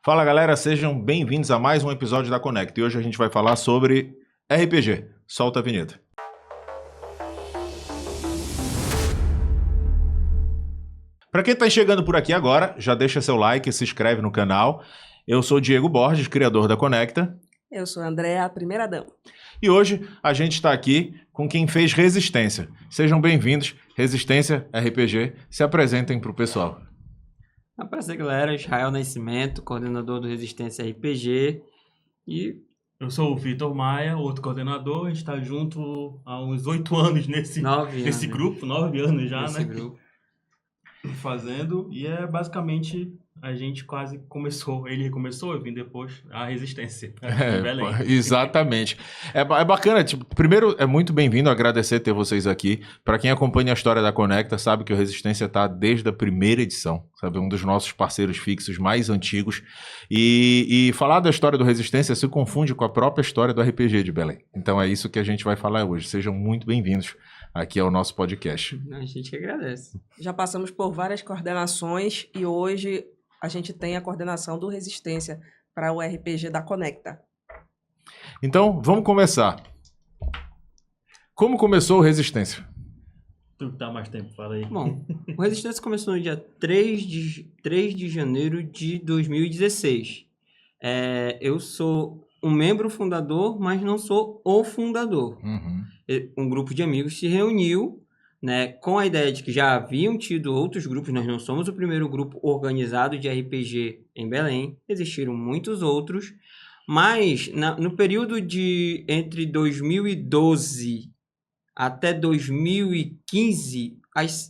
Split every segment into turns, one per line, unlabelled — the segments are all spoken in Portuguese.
Fala galera, sejam bem-vindos a mais um episódio da Connect. E hoje a gente vai falar sobre RPG. Solta a vinheta. Para quem está chegando por aqui agora, já deixa seu like e se inscreve no canal. Eu sou Diego Borges, criador da Conecta.
Eu sou a Andréa, a primeira dama.
E hoje a gente está aqui com quem fez Resistência. Sejam bem-vindos, Resistência RPG. Se apresentem para o pessoal.
Prazer, galera. Israel Nascimento, coordenador do Resistência RPG. E
eu sou o Vitor Maia, outro coordenador. A gente está junto há uns 8 anos nesse grupo, 9 anos já,
nesse
né?
Grupo.
Fazendo. E é basicamente a gente quase começou. Ele recomeçou, eu vim depois a Resistência.
Exatamente. É bacana. Primeiro, é muito bem-vindo, agradecer ter vocês aqui. Para quem acompanha a história da Conecta, sabe que o Resistência está desde a primeira edição. Sabe, um dos nossos parceiros fixos mais antigos. E falar da história do Resistência se confunde com a própria história do RPG de Belém. Então é isso que a gente vai falar hoje. Sejam muito bem-vindos aqui ao nosso podcast.
A gente que agradece.
Já passamos por várias coordenações e hoje a gente tem a coordenação do Resistência para o RPG da Conecta.
Então, vamos começar. Como começou o Resistência?
Tu que tá mais tempo, fala aí.
Bom, o Resistência começou no dia 3 de janeiro de 2016. Eu sou um membro fundador, mas não sou o fundador.
Uhum.
Um grupo de amigos se reuniu, né, com a ideia de que já haviam tido outros grupos. Nós não somos o primeiro grupo organizado de RPG em Belém, existiram muitos outros, mas no período de entre 2012 até 2015,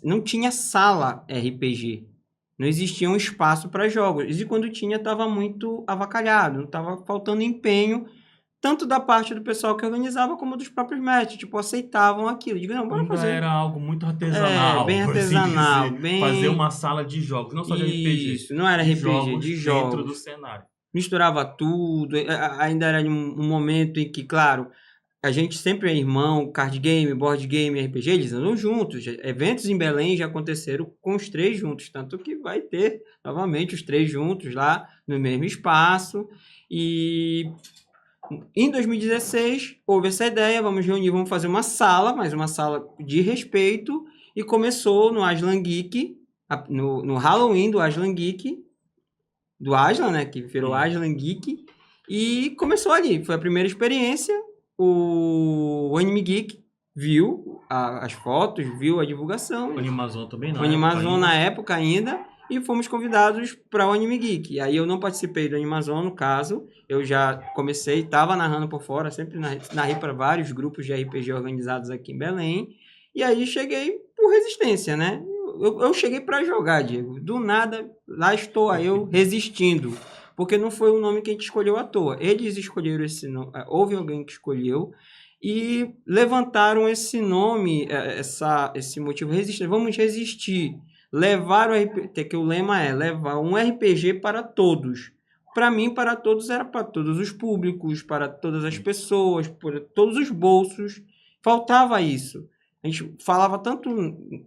não tinha sala RPG, não existia um espaço para jogos, e quando tinha estava muito avacalhado, estava faltando empenho, tanto da parte do pessoal que organizava, como dos próprios mestres, aceitavam aquilo. Digo, não, bora fazer.
Era algo muito artesanal.
Bem artesanal.
Assim fazer uma sala de jogos, não só de RPG.
Isso, não era RPG, de jogos.
Dentro do cenário.
Misturava tudo, ainda era um momento em que, claro, a gente sempre é irmão, card game, board game, RPG, eles andam juntos. Eventos em Belém já aconteceram com os três juntos, tanto que vai ter, novamente, os três juntos lá no mesmo espaço. E em 2016, houve essa ideia, vamos reunir, vamos fazer uma sala, mas uma sala de respeito, e começou no Aslan Geek, no Halloween do Aslan Geek, do Aslan, né, que virou Aslan Geek, e começou ali, foi a primeira experiência. O Anime Geek viu as fotos, viu a divulgação.
O Animazon também não.
O Animazon na época ainda. E fomos convidados para o Anime Geek. E aí eu não participei do Animazon, no caso. Eu já comecei, estava narrando por fora, sempre narrei para vários grupos de RPG organizados aqui em Belém. E aí cheguei por Resistência, né? Eu cheguei para jogar, Diego. Do nada, lá estou eu resistindo. Porque não foi um nome que a gente escolheu à toa. Eles escolheram esse nome, houve alguém que escolheu e levantaram esse nome, esse motivo, resistir. Vamos resistir. Levar o RPG, que o lema é levar um RPG para todos. Para mim, para todos, era para todos os públicos, para todas as pessoas, para todos os bolsos. Faltava isso. A gente falava tanto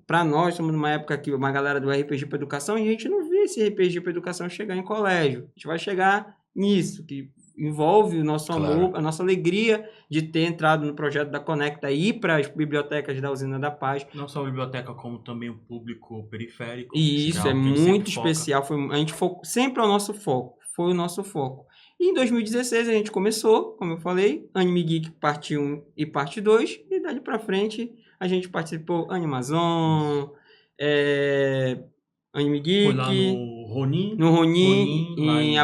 para nós, somos numa época que uma galera do RPG para educação, e a gente não vê esse RPG para educação chegar em colégio. A gente vai chegar nisso, que envolve o nosso amor, a nossa alegria de ter entrado no projeto da Conecta e ir para as bibliotecas da Usina da Paz.
Não só a biblioteca, como também o público periférico.
E isso é muito especial. A gente sempre é o nosso foco. Foi o nosso foco. E em 2016 a gente começou, como eu falei, Anime Geek parte 1 e parte 2, e dali para frente a gente participou Animazon, Anime Geek,
foi lá no
Ronin, em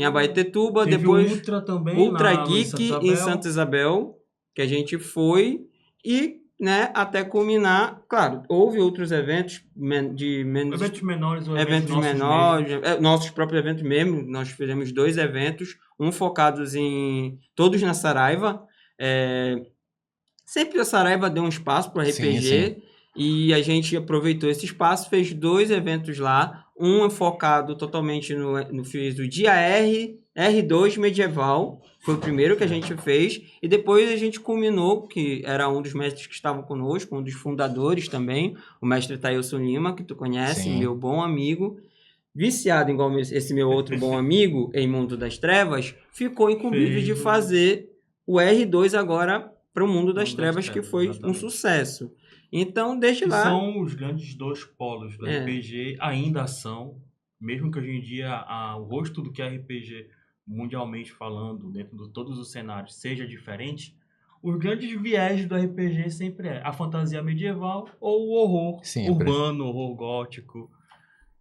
Abaetetuba, depois
Ultra também,
Ultra Geek em Santa Isabel, que a gente foi, e, né, até culminar, claro, houve outros eventos de menos...
Eventos menores ou
eventos menores, nossos próprios eventos mesmo. Nós fizemos 2 eventos, um focados em todos na Saraiva. Sempre a Saraiva deu um espaço para o RPG, sim. E a gente aproveitou esse espaço, fez 2 eventos lá, um focado totalmente no fiz do dia R2 medieval, foi o primeiro que a gente fez, e depois a gente culminou, que era um dos mestres que estavam conosco, um dos fundadores também, o mestre Thailson Lima, que tu conhece, sim. Meu bom amigo, viciado igual esse meu outro bom amigo, em Mundo das Trevas, ficou incumbido de fazer o R2 agora para o Mundo das Trevas, que foi um sucesso. Então, desde
Que
lá...
são os grandes dois polos do RPG, ainda são, mesmo que hoje em dia o rosto do que é RPG, mundialmente falando, dentro de todos os cenários, seja diferente, os grandes viés do RPG sempre é a fantasia medieval ou o horror urbano, horror gótico.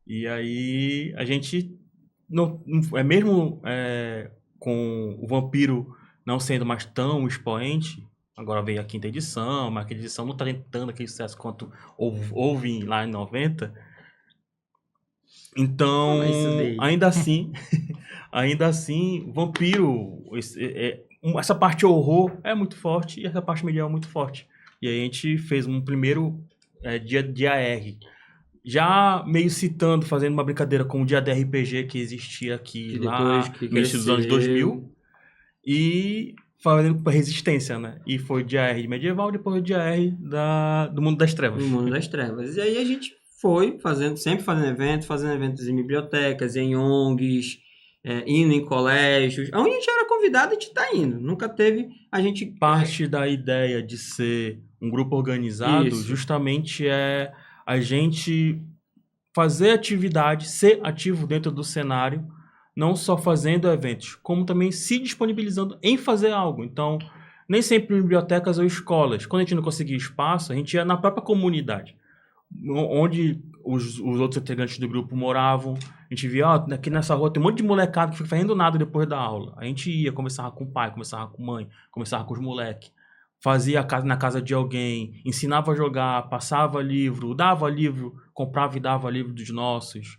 E aí a gente não é mesmo com o vampiro não sendo mais tão expoente. Agora veio a quinta edição, mas a quinta edição não está tentando aquele sucesso quanto houve lá em 90. Então, ainda assim, vampiro, essa parte horror é muito forte e essa parte medieval é muito forte. E aí a gente fez um primeiro dia de AR. Já meio citando, fazendo uma brincadeira com o dia de RPG que existia aqui lá no início dos anos 2000. E fazendo para resistência, né? E foi o dia R de medieval, depois o dia R do Mundo das Trevas.
Do Mundo das Trevas. E aí a gente foi sempre fazendo eventos em bibliotecas, em ONGs, indo em colégios. Onde a gente era convidado, a gente tá indo. Nunca teve, a gente...
Parte da ideia de ser um grupo organizado, justamente é a gente fazer atividade, ser ativo dentro do cenário, não só fazendo eventos, como também se disponibilizando em fazer algo. Então, nem sempre em bibliotecas ou escolas. Quando a gente não conseguia espaço, a gente ia na própria comunidade, onde os outros integrantes do grupo moravam. A gente via, aqui nessa rua tem um monte de molecada que fica fazendo nada depois da aula. A gente ia, conversava com o pai, conversava com a mãe, conversava com os moleques. Fazia na casa de alguém, ensinava a jogar, passava livro, dava livro, comprava e dava livro dos nossos.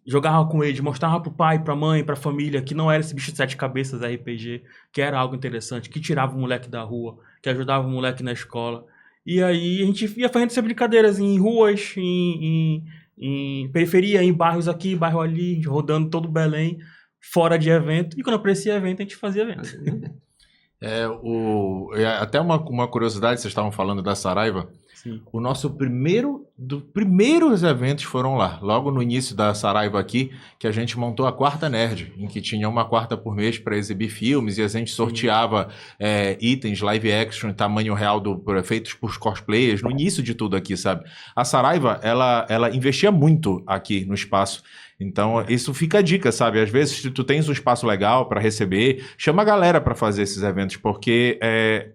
Jogava com eles, mostrava pro pai, pra mãe, pra família que não era esse bicho de 7 cabeças RPG, que era algo interessante, que tirava o moleque da rua, que ajudava o moleque na escola. E aí a gente ia fazendo essas brincadeiras em ruas, em periferia, em bairros aqui, bairro ali, rodando todo Belém, fora de evento. E quando aparecia evento, a gente fazia evento.
Até uma curiosidade, vocês estavam falando da Saraiva.
Sim.
O nosso primeiros eventos foram lá, logo no início da Saraiva aqui, que a gente montou a Quarta Nerd, em que tinha uma quarta por mês para exibir filmes e a gente sorteava itens live action em tamanho real feitos por cosplayers, no início de tudo aqui, sabe? A Saraiva, ela investia muito aqui no espaço. Então, isso fica a dica, sabe? Às vezes, se tu tens um espaço legal para receber, chama a galera para fazer esses eventos, porque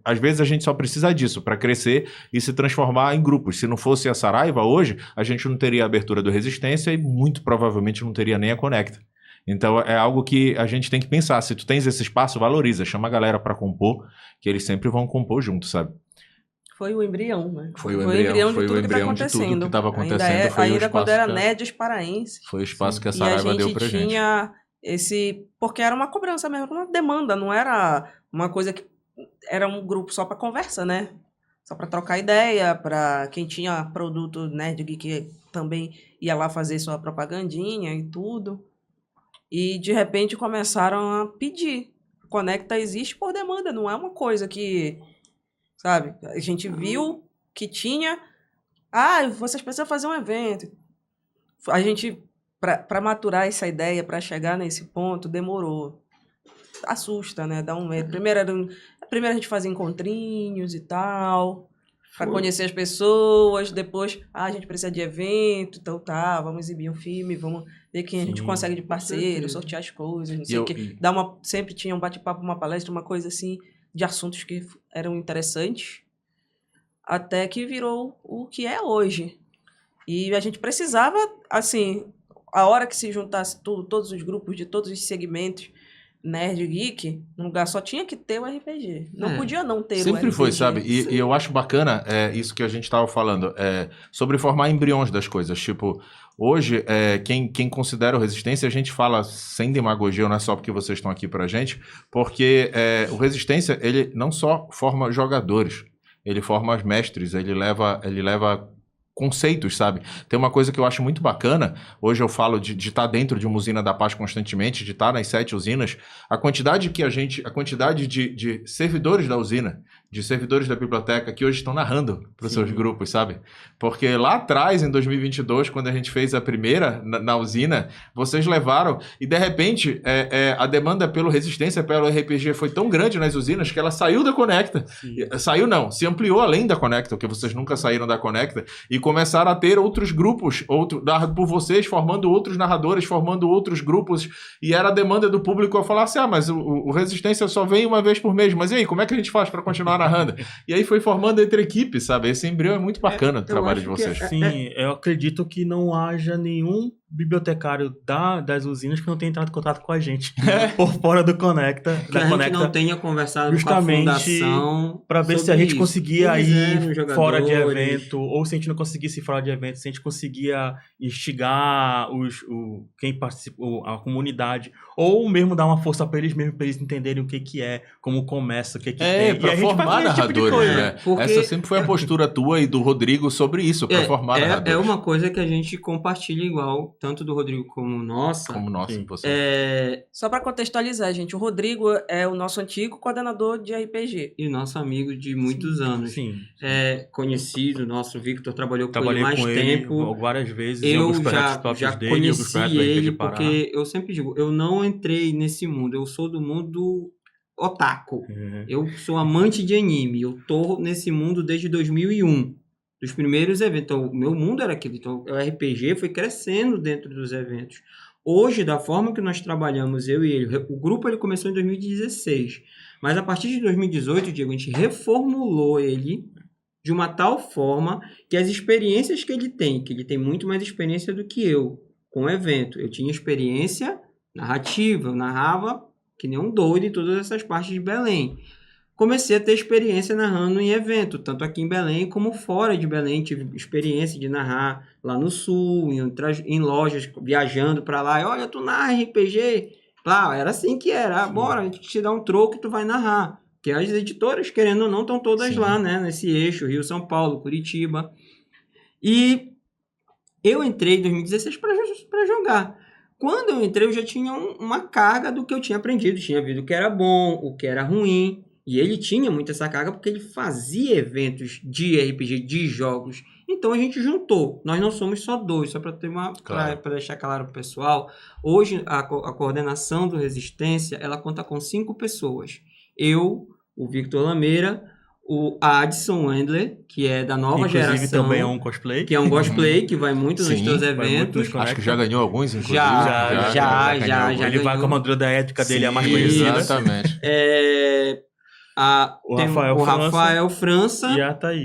às vezes a gente só precisa disso para crescer e se transformar em grupos. Se não fosse a Saraiva hoje, a gente não teria a abertura do Resistência e muito provavelmente não teria nem a Conecta. Então, é algo que a gente tem que pensar. Se tu tens esse espaço, valoriza. Chama a galera para compor, que eles sempre vão compor junto, sabe?
Foi o embrião, né?
Foi o embrião de tudo que estava acontecendo.
Ainda quando era Nerds Paraense.
Foi o espaço que a Saraiva deu pra gente.
E a gente tinha porque era uma cobrança mesmo, uma demanda, não era uma coisa que... Era um grupo só para conversa, né? Só para trocar ideia, para quem tinha produto Nerd Geek também ia lá fazer sua propagandinha e tudo. E, de repente, começaram a pedir. Conecta existe por demanda, não é uma coisa que... Sabe? A gente viu que tinha... vocês precisam fazer um evento. A gente, para maturar essa ideia, para chegar nesse ponto, demorou. Assusta, né? Dá um medo. Primeiro a gente fazia encontrinhos e tal, para conhecer as pessoas. Depois, a gente precisa de evento, então vamos exibir um filme, vamos ver quem a gente consegue de parceiro, sortear as coisas, não sei o quê. Sempre tinha um bate-papo, uma palestra, uma coisa assim, de assuntos que eram interessantes, até que virou o que é hoje. E a gente precisava, assim, a hora que se juntasse todos os grupos de todos os segmentos, Nerd Geek, no lugar só tinha que ter o RPG. Não podia não ter o RPG.
Sempre foi, sabe? E eu acho bacana isso que a gente estava falando, sobre formar embriões das coisas. Tipo, hoje, quem considera o Resistência, a gente fala sem demagogia, não é só porque vocês estão aqui pra gente, porque o Resistência, ele não só forma jogadores, ele forma mestres, ele leva conceitos, sabe? Tem uma coisa que eu acho muito bacana, hoje eu falo de estar dentro de uma usina da paz constantemente, de estar nas 7 usinas, a quantidade de servidores da usina, de servidores da biblioteca que hoje estão narrando para os seus grupos, sabe? Porque lá atrás, em 2022, quando a gente fez a primeira na usina, vocês levaram e de repente a demanda pelo Resistência, pelo RPG foi tão grande nas usinas que ela saiu da Conecta. Saiu não, se ampliou além da Conecta, porque vocês nunca saíram da Conecta e começaram a ter outros grupos, narrado por vocês, formando outros narradores, formando outros grupos, e era a demanda do público a falar assim, mas o Resistência só vem uma vez por mês, mas e aí, como é que a gente faz para continuar narrando? E aí foi formando entre equipes, sabe? Esse embrião é muito bacana do trabalho de vocês.
Sim, eu acredito que não haja nenhum bibliotecário das usinas que não tenha entrado em contato com a gente por fora do Conecta.
Que a gente não tenha conversado com a fundação
para ver se a gente conseguia ir fora de evento, ou se a gente não conseguisse ir fora de evento, se a gente conseguia instigar quem participou, a comunidade, ou mesmo dar uma força para eles mesmos, para eles entenderem o que é, como começa, o que tem.
Para formar narradores, tipo né? Porque... Essa sempre foi a postura tua e do Rodrigo sobre isso, para formar narradores.
É uma coisa que a gente compartilha igual, tanto do Rodrigo como nossa.
Como nossa, você.
Só para contextualizar, gente, o Rodrigo é o nosso antigo coordenador de RPG.
E nosso amigo de muitos anos.
Sim.
Conhecido, nosso Victor trabalhou com ele mais tempo.
Várias vezes.
Eu já conheci ele, porque eu sempre digo, eu não entrei nesse mundo, eu sou do mundo otaku. Eu sou amante de anime, eu tô nesse mundo desde 2001. Dos primeiros eventos. Então, o meu mundo era aquele. Então, o RPG foi crescendo dentro dos eventos. Hoje, da forma que nós trabalhamos, eu e ele, o grupo ele começou em 2016. Mas a partir de 2018, Diego, a gente reformulou ele de uma tal forma que as experiências que ele tem muito mais experiência do que eu com o evento. Eu tinha experiência narrativa, eu narrava que nem um doido em todas essas partes de Belém. Comecei a ter experiência narrando em evento, tanto aqui em Belém como fora de Belém. Tive experiência de narrar lá no Sul, em lojas, viajando para lá. E, olha, tu narra RPG? Lá, era assim que era. Bora, a gente te dá um troco e tu vai narrar. Porque as editoras, querendo ou não, estão todas lá, né? Nesse eixo, Rio, São Paulo, Curitiba. E eu entrei em 2016 para jogar. Quando eu entrei, eu já tinha uma carga do que eu tinha aprendido. Tinha visto o que era bom, o que era ruim. E ele tinha muito essa carga porque ele fazia eventos de RPG, de jogos. Então a gente juntou. Nós não somos só dois, só para ter para deixar claro para o pessoal. Hoje a coordenação do Resistência, ela conta com 5 pessoas. Eu, o Victor Lameira, o Adson Wendler, que é da nova geração.
Inclusive também é um cosplay.
Que é um cosplay, que vai muito nos teus eventos.
Acho que já ganhou alguns, inclusive.
Já
Ele
ganhou.
vai com a armadura da ética dele, a mais conhecida.
Exatamente.
O Rafael França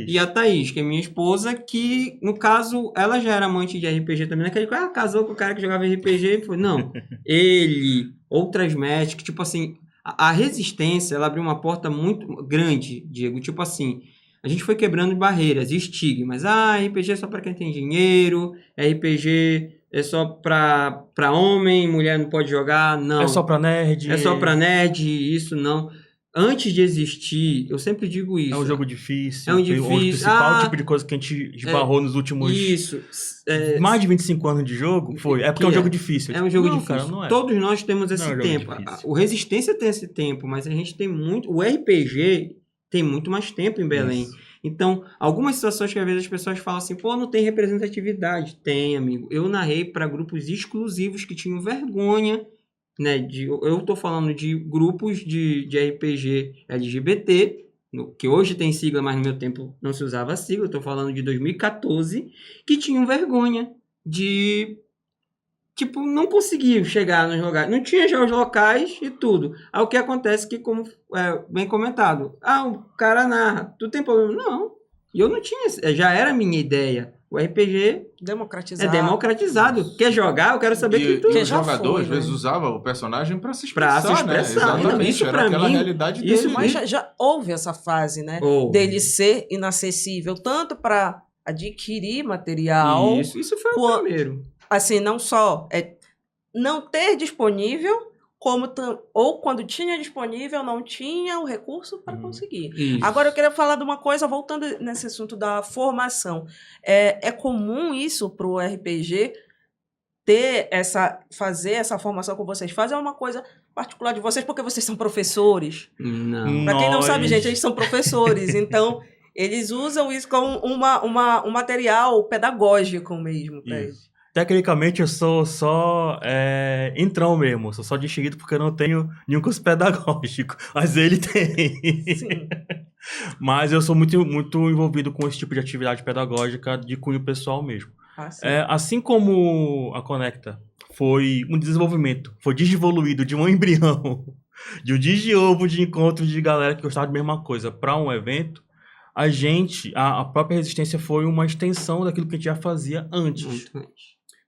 e a
Thaís, que é minha esposa, que, no caso, ela já era amante de RPG também. Naquele casou com o cara que jogava RPG e foi, não, ele, outras Magic, tipo assim, a Resistência, ela abriu uma porta muito grande, Diego, tipo assim, a gente foi quebrando barreiras, estigmas. RPG é só pra quem tem dinheiro, RPG é só pra homem, mulher não pode jogar, não.
É só pra nerd.
É só pra nerd, isso não. Antes de existir, eu sempre digo isso.
É um jogo difícil.
É um difícil.
O principal tipo de coisa que a gente esbarrou nos últimos... mais de 25 anos de jogo foi. É porque é um jogo difícil.
É um jogo difícil.
Cara, não é.
Todos nós temos esse tempo. O Resistência tem esse tempo, mas a gente tem muito... O RPG tem muito mais tempo em Belém. Isso. Então, algumas situações que às vezes as pessoas falam assim, não tem representatividade. Tem, amigo. Eu narrei para grupos exclusivos que tinham vergonha, né, eu estou falando de grupos de RPG LGBT, que hoje tem sigla, mas no meu tempo não se usava sigla. Eu estou falando de 2014, que tinham vergonha de, não conseguiam chegar nos lugares. Não tinha já os locais e tudo. Aí o que acontece que, como bem comentado, o cara narra, tu tem problema? Não, eu não tinha, já era a minha ideia. O RPG
democratizado.
É democratizado. Quer jogar? Eu quero saber que tu...
O jogador, às vezes, usava o personagem para se expressar, né? Exatamente,
isso
era aquela realidade dele.
Mas já houve essa fase, né? Dele ser inacessível, tanto para adquirir material...
Isso foi o primeiro.
Assim, não só não ter disponível, ou quando tinha disponível, não tinha o recurso para conseguir.
Isso.
Agora, eu queria falar de uma coisa, voltando nesse assunto da formação. É comum isso para o RPG fazer essa formação com vocês, fazer uma coisa particular de vocês, porque vocês são professores.
Não.
Para quem não sabe, gente, eles são professores, então eles usam isso como um material pedagógico mesmo para eles.
Tecnicamente eu sou só entrão mesmo, sou só distinguido porque eu não tenho nenhum curso pedagógico, mas ele tem.
Sim.
Mas eu sou muito, muito envolvido com esse tipo de atividade pedagógica de cunho pessoal mesmo. Assim como a Conecta foi um desenvolvimento, foi desenvolvido de um embrião, de um desde-ovo de encontro de galera que gostava de mesma coisa para um evento, a própria Resistência foi uma extensão daquilo que a gente já fazia antes.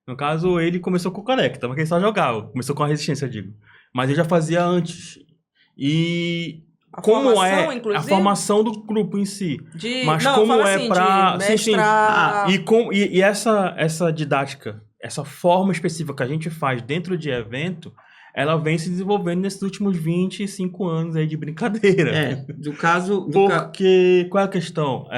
No caso, ele começou com o Conecta, mas quem só jogava, começou com a Resistência, eu digo. Mas ele já fazia antes. E como é a formação do grupo em si. Mas como é para
mestrar...
E essa didática, essa forma específica que a gente faz dentro de evento, ela vem se desenvolvendo nesses últimos 25 anos aí de brincadeira.
Porque
qual é a questão?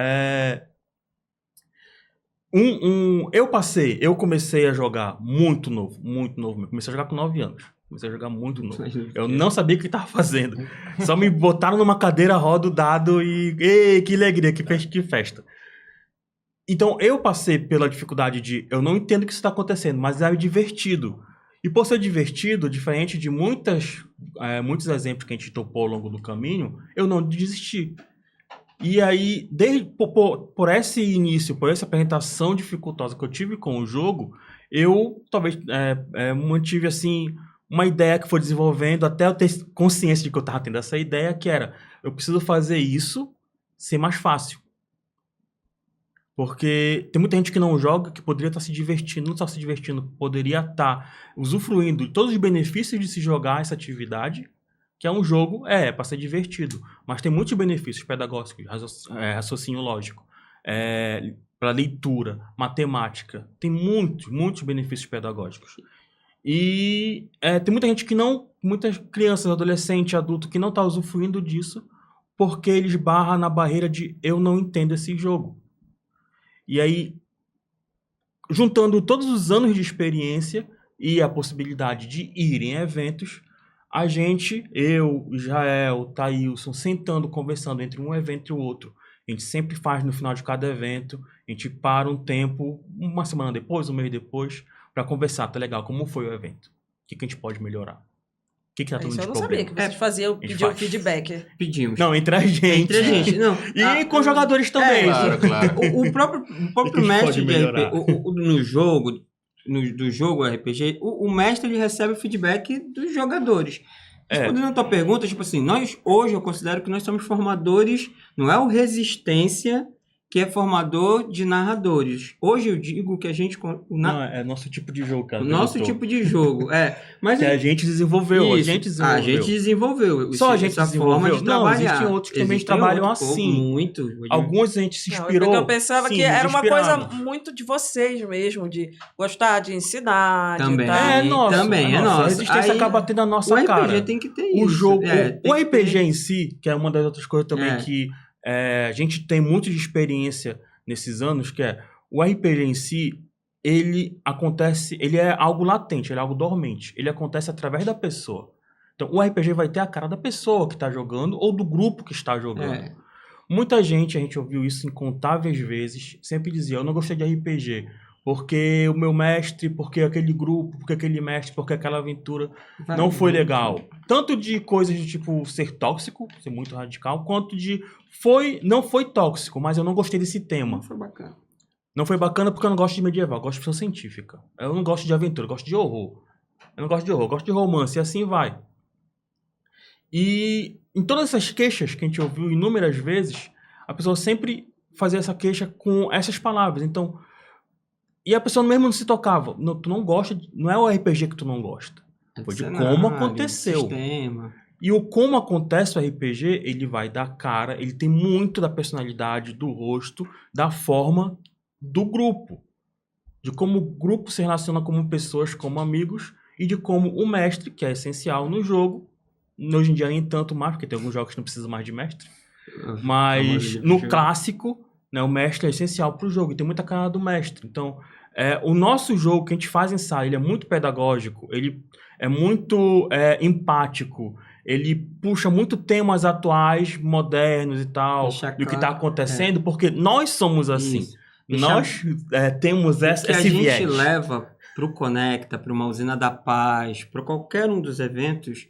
Eu comecei a jogar muito novo. Comecei a jogar com 9 anos. Comecei a jogar muito novo. Eu não sabia o que estava fazendo. Só me botaram numa cadeira, roda o dado e... Ei, que alegria, que festa. Então, eu passei pela dificuldade de... Eu não entendo o que isso está acontecendo, mas é divertido. E por ser divertido, diferente de muitos exemplos que a gente topou ao longo do caminho, eu não desisti. E aí, por esse início, por essa apresentação dificultosa que eu tive com o jogo, eu talvez mantive assim... uma ideia que foi desenvolvendo até eu ter consciência de que eu estava tendo essa ideia, que era, eu preciso fazer isso ser mais fácil. Porque tem muita gente que não joga, que poderia estar se divertindo, não está se divertindo, poderia estar usufruindo de todos os benefícios de se jogar essa atividade, que é um jogo, para ser divertido. Mas tem muitos benefícios pedagógicos, raciocínio lógico, para leitura, matemática, tem muitos benefícios pedagógicos. E tem muita gente muitas crianças, adolescentes, adultos que não estão usufruindo disso porque eles barram na barreira de eu não entendo esse jogo. E aí, juntando todos os anos de experiência e a possibilidade de ir em eventos, a gente, eu, Israel, Thailson, sentando, conversando entre um evento e o outro. A gente sempre faz no final de cada evento, a gente para um tempo, uma semana depois, um mês depois, para conversar, tá legal, como foi o evento? O que a gente pode melhorar? O que tá dando de problema?
Eu não sabia que vocês faziam, pediam feedback.
Pedimos.
Não, entre a gente.
Não.
E com jogadores também.
Claro.
O próprio mestre de RPG, do jogo RPG, o mestre ele recebe o feedback dos jogadores. Respondendo a tua pergunta, tipo assim, hoje eu considero que nós somos formadores, não é o Resistência que é formador de narradores. Hoje eu digo que a gente...
Não, é nosso tipo de jogo, cara.
O nosso tipo de jogo, Mas
que a gente desenvolveu,
isso, a gente desenvolveu.
Só a gente desenvolveu?
Forma de trabalhar.
Existem outros que também trabalham assim.
Muito.
Alguns a gente se inspirou.
Eu pensava que era uma coisa muito de vocês mesmo, de gostar de ensinar.
Também
é
nosso. A
Resistência acaba tendo a nossa cara.
O RPG tem que ter isso.
O jogo, o RPG em si, que é uma das outras coisas também que... a gente tem muito de experiência nesses anos, que o RPG em si, ele é algo latente, ele é algo dormente, ele acontece através da pessoa. Então, o RPG vai ter a cara da pessoa que está jogando ou do grupo que está jogando. Muita gente, a gente ouviu isso incontáveis vezes, sempre dizia, eu não gostei de RPG, porque o meu mestre, porque aquele grupo, porque aquele mestre, porque aquela aventura não foi legal. Tanto de coisas de tipo ser tóxico, ser muito radical, quanto de não foi tóxico, mas eu não gostei desse tema.
Não foi bacana.
Não foi bacana porque eu não gosto de medieval, eu gosto de ficção científica. Eu não gosto de aventura, eu gosto de horror. Eu gosto de romance, e assim vai. E em todas essas queixas que a gente ouviu inúmeras vezes, a pessoa sempre fazia essa queixa com essas palavras. Então... E a pessoa mesmo não se tocava. Não, tu não gosta, não é o RPG que tu não gosta. Foi de como aconteceu.
Sistema.
E o como acontece o RPG, ele vai dar cara, ele tem muito da personalidade, do rosto, da forma do grupo. De como o grupo se relaciona como pessoas, como amigos, e de como o mestre, que é essencial no jogo, hoje em dia nem tanto mais, porque tem alguns jogos que não precisam mais de mestre, mas no clássico... O mestre é essencial para o jogo, e tem muita cara do mestre. Então, O nosso jogo que a gente faz em sala, ele é muito pedagógico, ele é muito empático, ele puxa muito temas atuais, modernos e tal, do que está acontecendo, porque nós somos assim.
Isso.
Nós temos esse viés.
O que a gente leva para o Conecta, para uma Usina da Paz, para qualquer um dos eventos,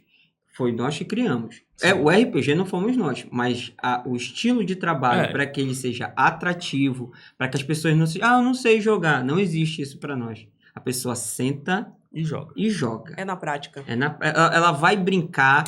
foi nós que criamos. O RPG não fomos nós, mas o estilo de trabalho para que ele seja atrativo, para que as pessoas não se... eu não sei jogar. Não existe isso para nós. A pessoa senta e joga.
É na prática.
Ela vai brincar.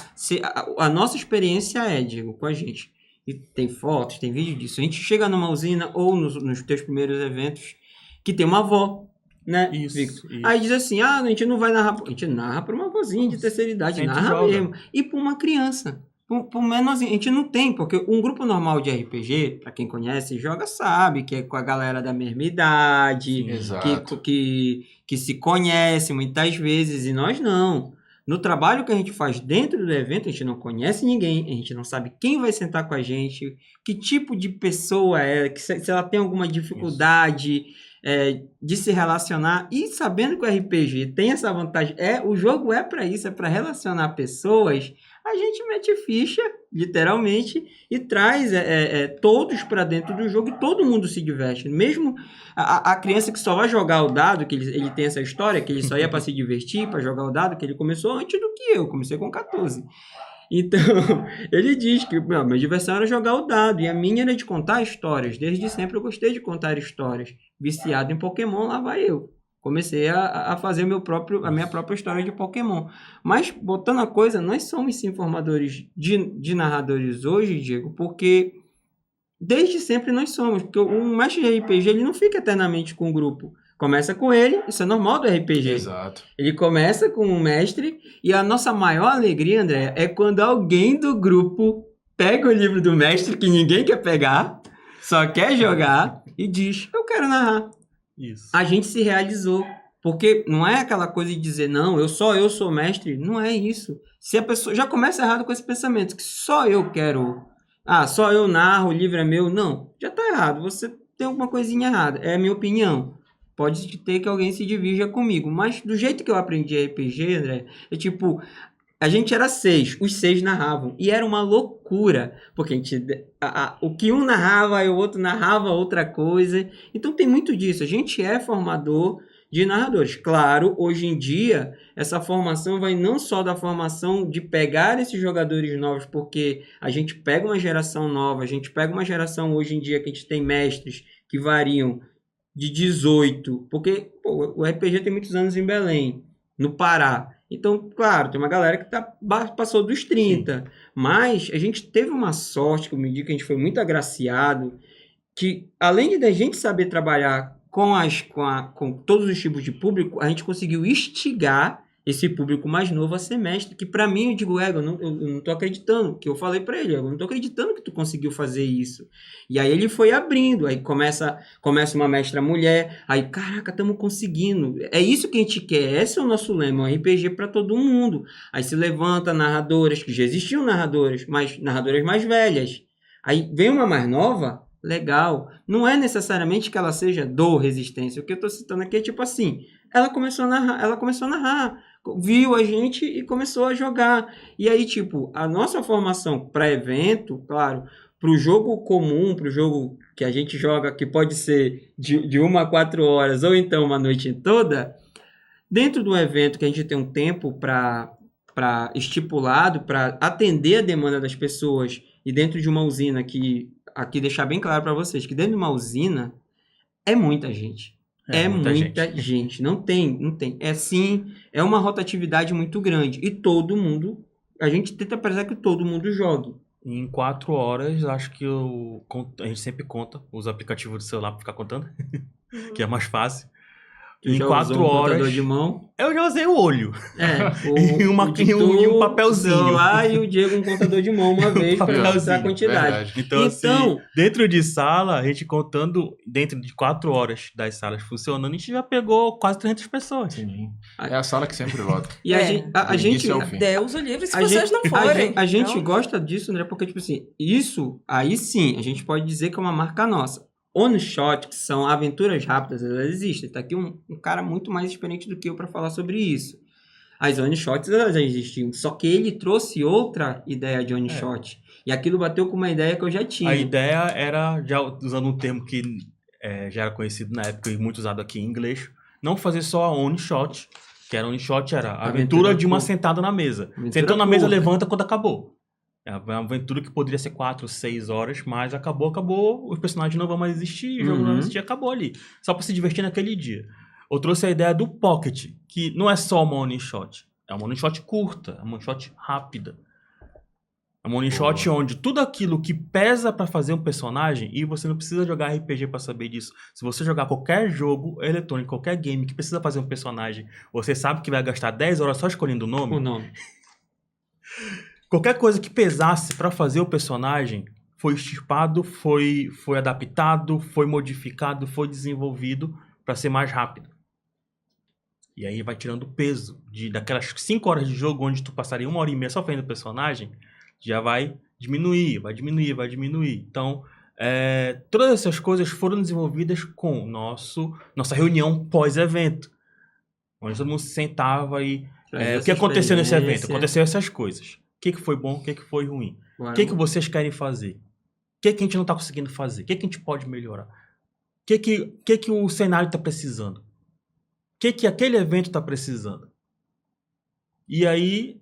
A nossa experiência Diego, com a gente. E tem fotos, tem vídeo disso. A gente chega numa usina ou nos teus primeiros eventos que tem uma avó, né, Victor? Isso. Aí diz assim, a gente não vai narrar... A gente narra para uma vozinha de terceira idade, narra mesmo. E para uma criança. Por menorzinho. A gente não tem, porque um grupo normal de RPG, para quem conhece, joga, sabe, que é com a galera da mesma idade, que se conhece muitas vezes, e nós não. No trabalho que a gente faz dentro do evento, a gente não conhece ninguém, a gente não sabe quem vai sentar com a gente, que tipo de pessoa se ela tem alguma dificuldade de se relacionar. E sabendo que o RPG tem essa vantagem, o jogo é para isso, é para relacionar pessoas, a gente mete ficha, literalmente, e traz todos para dentro do jogo e todo mundo se diverte. Mesmo a criança que só vai jogar o dado, que ele tem essa história, que ele só ia para se divertir, para jogar o dado, que ele começou antes do que eu, comecei com 14. Então, ele diz que minha diversão era jogar o dado, e a minha era de contar histórias. Desde sempre eu gostei de contar histórias. Viciado em Pokémon, lá vai eu. Comecei a fazer a minha própria história de Pokémon. Mas, botando a coisa, nós somos sim formadores de narradores hoje, Diego, porque desde sempre nós somos. Porque um mestre de RPG, ele não fica eternamente com o grupo. Começa com ele, isso é normal do RPG.
Exato.
Ele começa com o mestre, e a nossa maior alegria, André, é quando alguém do grupo pega o livro do mestre, que ninguém quer pegar, só quer jogar, e diz, eu quero narrar.
Isso.
A gente se realizou. Porque não é aquela coisa de dizer, não, eu sou mestre. Não é isso. Se a pessoa já começa errado com esse pensamento, que só eu quero... só eu narro, o livro é meu. Não, já tá errado. Você tem alguma coisinha errada. É a minha opinião. Pode ter que alguém se divirja comigo. Mas do jeito que eu aprendi RPG, André, a gente era 6, os 6 narravam. E era uma loucura, porque o que um narrava e o outro narrava outra coisa. Então tem muito disso. A gente é formador de narradores. Claro, hoje em dia, essa formação vai não só da formação de pegar esses jogadores novos, porque a gente pega uma geração nova, a gente pega uma geração hoje em dia que a gente tem mestres que variam de 18, porque o RPG tem muitos anos em Belém, no Pará. Então, claro, tem uma galera que passou dos 30. Sim. Mas a gente teve uma sorte, como eu digo, que a gente foi muito agraciado, que além de a gente saber trabalhar com todos os tipos de público, a gente conseguiu instigar esse público mais novo a ser mestre, que para mim, eu digo, eu não tô acreditando, que eu falei para ele, eu não tô acreditando que tu conseguiu fazer isso. E aí ele foi abrindo, aí começa uma mestra mulher, aí, caraca, estamos conseguindo. É isso que a gente quer, esse é o nosso lema, um RPG para todo mundo. Aí se levanta narradoras, que já existiam narradoras, mas narradoras mais velhas. Aí vem uma mais nova, legal. Não é necessariamente que ela seja do Resistência. O que eu tô citando aqui é tipo assim, ela começou a narrar, viu a gente e começou a jogar. E aí, a nossa formação para evento, claro, para o jogo comum, para o jogo que a gente joga, que pode ser de 1 a 4 horas, ou então uma noite toda, dentro do evento que a gente tem um tempo para estipulado, para atender a demanda das pessoas, e dentro de uma usina que, aqui deixar bem claro para vocês, que dentro de uma usina é muita gente. É muita gente. Não tem. É uma rotatividade muito grande. E todo mundo, a gente tenta prezar que todo mundo jogue.
Em 4 horas, acho que a gente sempre conta, usa aplicativo do celular para ficar contando, que é mais fácil. Em 4 horas,
de mão.
Eu já usei o olho. E um papelzinho.
Lá e o Diego um contador de mão uma vez para mostrar a quantidade.
Então, assim, dentro de sala, a gente contando, dentro de 4 horas das salas funcionando, a gente já pegou quase 300 pessoas.
Sim. É a sala que sempre lota.
E a gente...
Deus o livre se vocês não forem.
A gente gosta disso, André, porque, isso, aí sim, a gente pode dizer que é uma marca nossa. on-shot, que são aventuras rápidas, elas existem. Tá aqui um cara muito mais experiente do que eu para falar sobre isso. As on-shots, elas já existiam. Só que ele trouxe outra ideia de on-shot. E aquilo bateu com uma ideia que eu já tinha.
A ideia era, já usando um termo que já era conhecido na época e muito usado aqui em inglês, não fazer só a on-shot, que era on-shot, era a aventura de uma sentada na mesa. Sentou na mesa, levanta quando acabou. É uma aventura que poderia ser 4, 6 horas, mas acabou, os personagens não vão mais existir, o jogo não vai existir, acabou ali. Só pra se divertir naquele dia. Eu trouxe a ideia do Pocket, que não é só uma one-shot. É uma one-shot curta, é uma one-shot rápida. É uma one-shot onde tudo aquilo que pesa pra fazer um personagem, e você não precisa jogar RPG pra saber disso. Se você jogar qualquer jogo eletrônico, qualquer game que precisa fazer um personagem, você sabe que vai gastar 10 horas só escolhendo o nome. Qualquer coisa que pesasse pra fazer o personagem foi extirpado, foi adaptado, foi modificado, foi desenvolvido pra ser mais rápido. E aí vai tirando o peso daquelas 5 horas de jogo onde tu passaria 1h30 só fazendo o personagem, já vai diminuir. Então, todas essas coisas foram desenvolvidas com nossa reunião pós-evento, onde todo mundo se sentava e... o que aconteceu nesse evento? Aconteceu essas coisas. O que foi bom, o que foi ruim? O que vocês querem fazer? O que a gente não está conseguindo fazer? O que a gente pode melhorar? O que o cenário está precisando? O que aquele evento está precisando? E aí,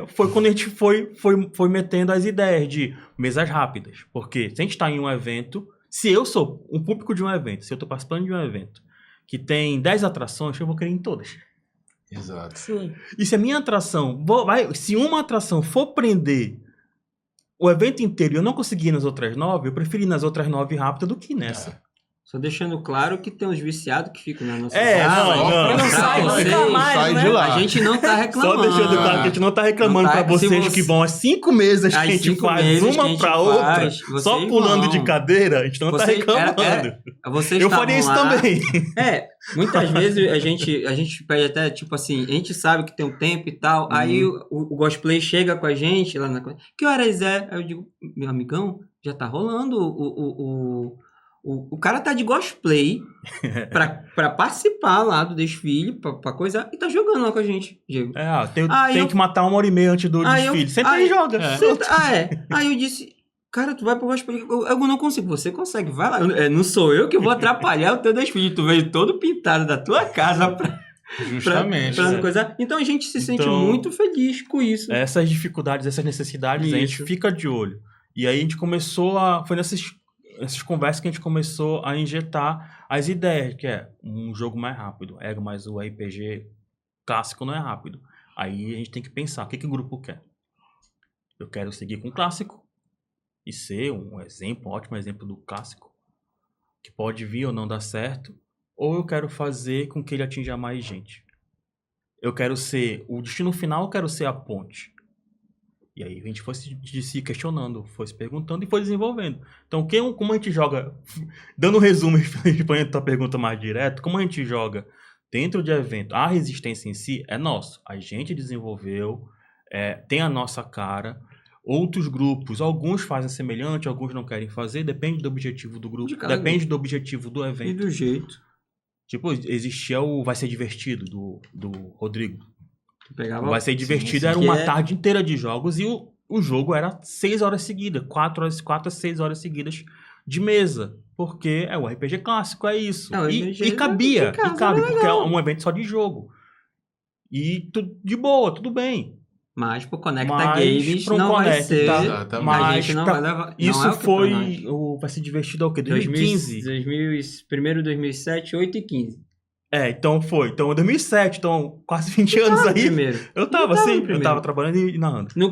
foi quando a gente foi metendo as ideias de mesas rápidas. Porque se a gente está em um evento, se eu sou um público de um evento, se eu estou participando de um evento que tem 10 atrações, eu vou querer ir em todas.
Exato.
Sim.
E se a minha atração, se uma atração for prender o evento inteiro e eu não conseguir ir nas outras 9, eu prefiro ir nas outras 9 rápido do que nessa.
Só deixando claro que tem uns viciados que ficam na nossa
sala.
Não sai nunca mais, né?
de lá.
A gente não tá reclamando.
Só deixando claro que a gente não tá reclamando pra vocês que vão às 5 mesas que a gente faz uma pra outra, só pulando de cadeira, a gente não tá reclamando. Eu faria isso também.
Muitas vezes a gente pede até, tipo assim, a gente sabe que tem um tempo e tal, aí o Cosplay chega com a gente lá na... Que horas é? Aí eu digo, meu amigão, já tá rolando o cara tá de cosplay pra participar lá do desfile, pra coisa, e tá jogando lá com a gente, Diego.
Tem que matar 1h30 antes do desfile. Senta aí e joga.
Aí eu disse, cara, tu vai pro cosplay. Eu não consigo. Você consegue, vai lá. Não sou eu que vou atrapalhar o teu desfile. Tu veio todo pintado da tua casa pra...
Justamente.
Pra coisa. Então a gente se sente muito feliz com isso.
Essas dificuldades, essas necessidades, a gente fica de olho. E aí a gente começou foi nessas conversas que a gente começou a injetar as ideias, que é um jogo mais rápido, mas o RPG clássico não é rápido. Aí a gente tem que pensar, o que o grupo quer? Eu quero seguir com o clássico e ser um ótimo exemplo do clássico, que pode vir ou não dar certo, ou eu quero fazer com que ele atinja mais gente. Eu quero ser o destino final, eu quero ser a ponte. E aí a gente foi se questionando, foi se perguntando e foi desenvolvendo. Então, como a gente joga, dando um resumo, respondendo a tua pergunta mais direto, como a gente joga dentro de evento, a resistência em si é nosso. A gente desenvolveu, tem a nossa cara. Outros grupos, alguns fazem semelhante, alguns não querem fazer, depende do objetivo do grupo, depende do objetivo do evento.
E do jeito.
Tipo, existia o Vai Ser Divertido, do Rodrigo.
Vai
Ser Divertido, era uma tarde inteira de jogos e o jogo era 6 horas seguidas, 4 a 6 horas seguidas de mesa, porque é o RPG clássico, é isso. E cabia, cabe, porque é um evento só de jogo. E de boa, tudo bem.
Mas pro Conecta Games não vai ser...
Mas
a gente não vai levar...
Isso foi... Vai Ser Divertido o quê? 2015?
2007, 8 e 15.
Então foi. Então, em 2007, então quase 20 anos aí.
Primeiro.
Eu tava sempre. Eu tava trabalhando e narrando.
No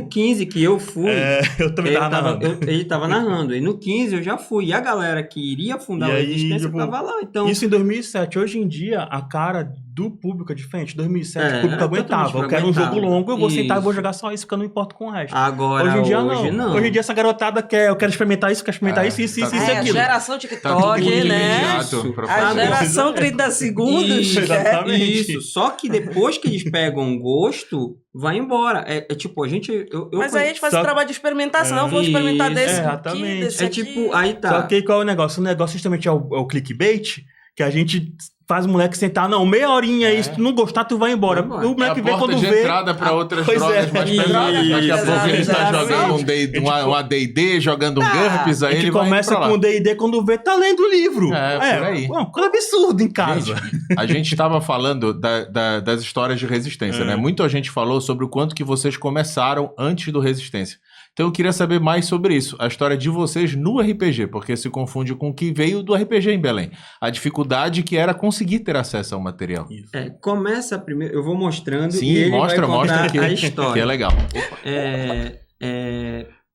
15 que eu fui...
eu também tava narrando.
Ele tava narrando. E no 15 eu já fui. E a galera que iria fundar a Resistência tava lá. Então...
Isso em 2007. Hoje em dia, a cara do público é diferente. 2007
É,
o público aguentava.
totalmente
Eu quero um jogo
aguentava.
longo, eu vou sentar e vou
Isso.
jogar só isso, porque eu não importo com o resto.
Agora,
Hoje em dia não. Hoje em dia essa garotada quer, eu quero experimentar isso, quero experimentar isso,
tá
isso,
É, a
aquilo.
geração
Tá tudo
TikTok,
muito
né?
imediato pra
A
fazer.
geração 30 segundos.
Isso,
exatamente.
Isso, só que depois que eles pegam gosto, vai embora. É tipo, a gente...
Mas aí a gente faz
Só
esse
que-
trabalho de experimentação. Eu vou experimentar
Isso,
desse aqui,
exatamente.
desse
É
aqui.
tipo, aí tá.
Só que qual é o negócio? O negócio justamente é o clickbait, que a gente faz o moleque sentar, não, meia horinha aí, se tu não gostar, tu vai embora.
Vai embora.
O
É a
moleque vê
porta
quando
de
vê...
entrada para outras
Pois
drogas
é.
mais pesadas. Daqui a
Isso,
pouco ele está
exatamente.
jogando um AD&D, jogando um GURPS,
A
aí
gente
ele vai
começa
indo pra lá.
com o D&D quando vê, tá lendo o livro.
É, por aí.
Uma coisa absurda em casa.
Gente, a gente estava falando das histórias de resistência, né? Muita gente falou sobre o quanto que vocês começaram antes do Resistência. Então eu queria saber mais sobre isso, a história de vocês no RPG, porque se confunde com o que veio do RPG em Belém. A dificuldade que era conseguir ter acesso ao material.
Isso.
Começa primeiro, eu vou mostrando
Sim,
e ele
mostra
vai contar
que,
a
que
história.
é legal.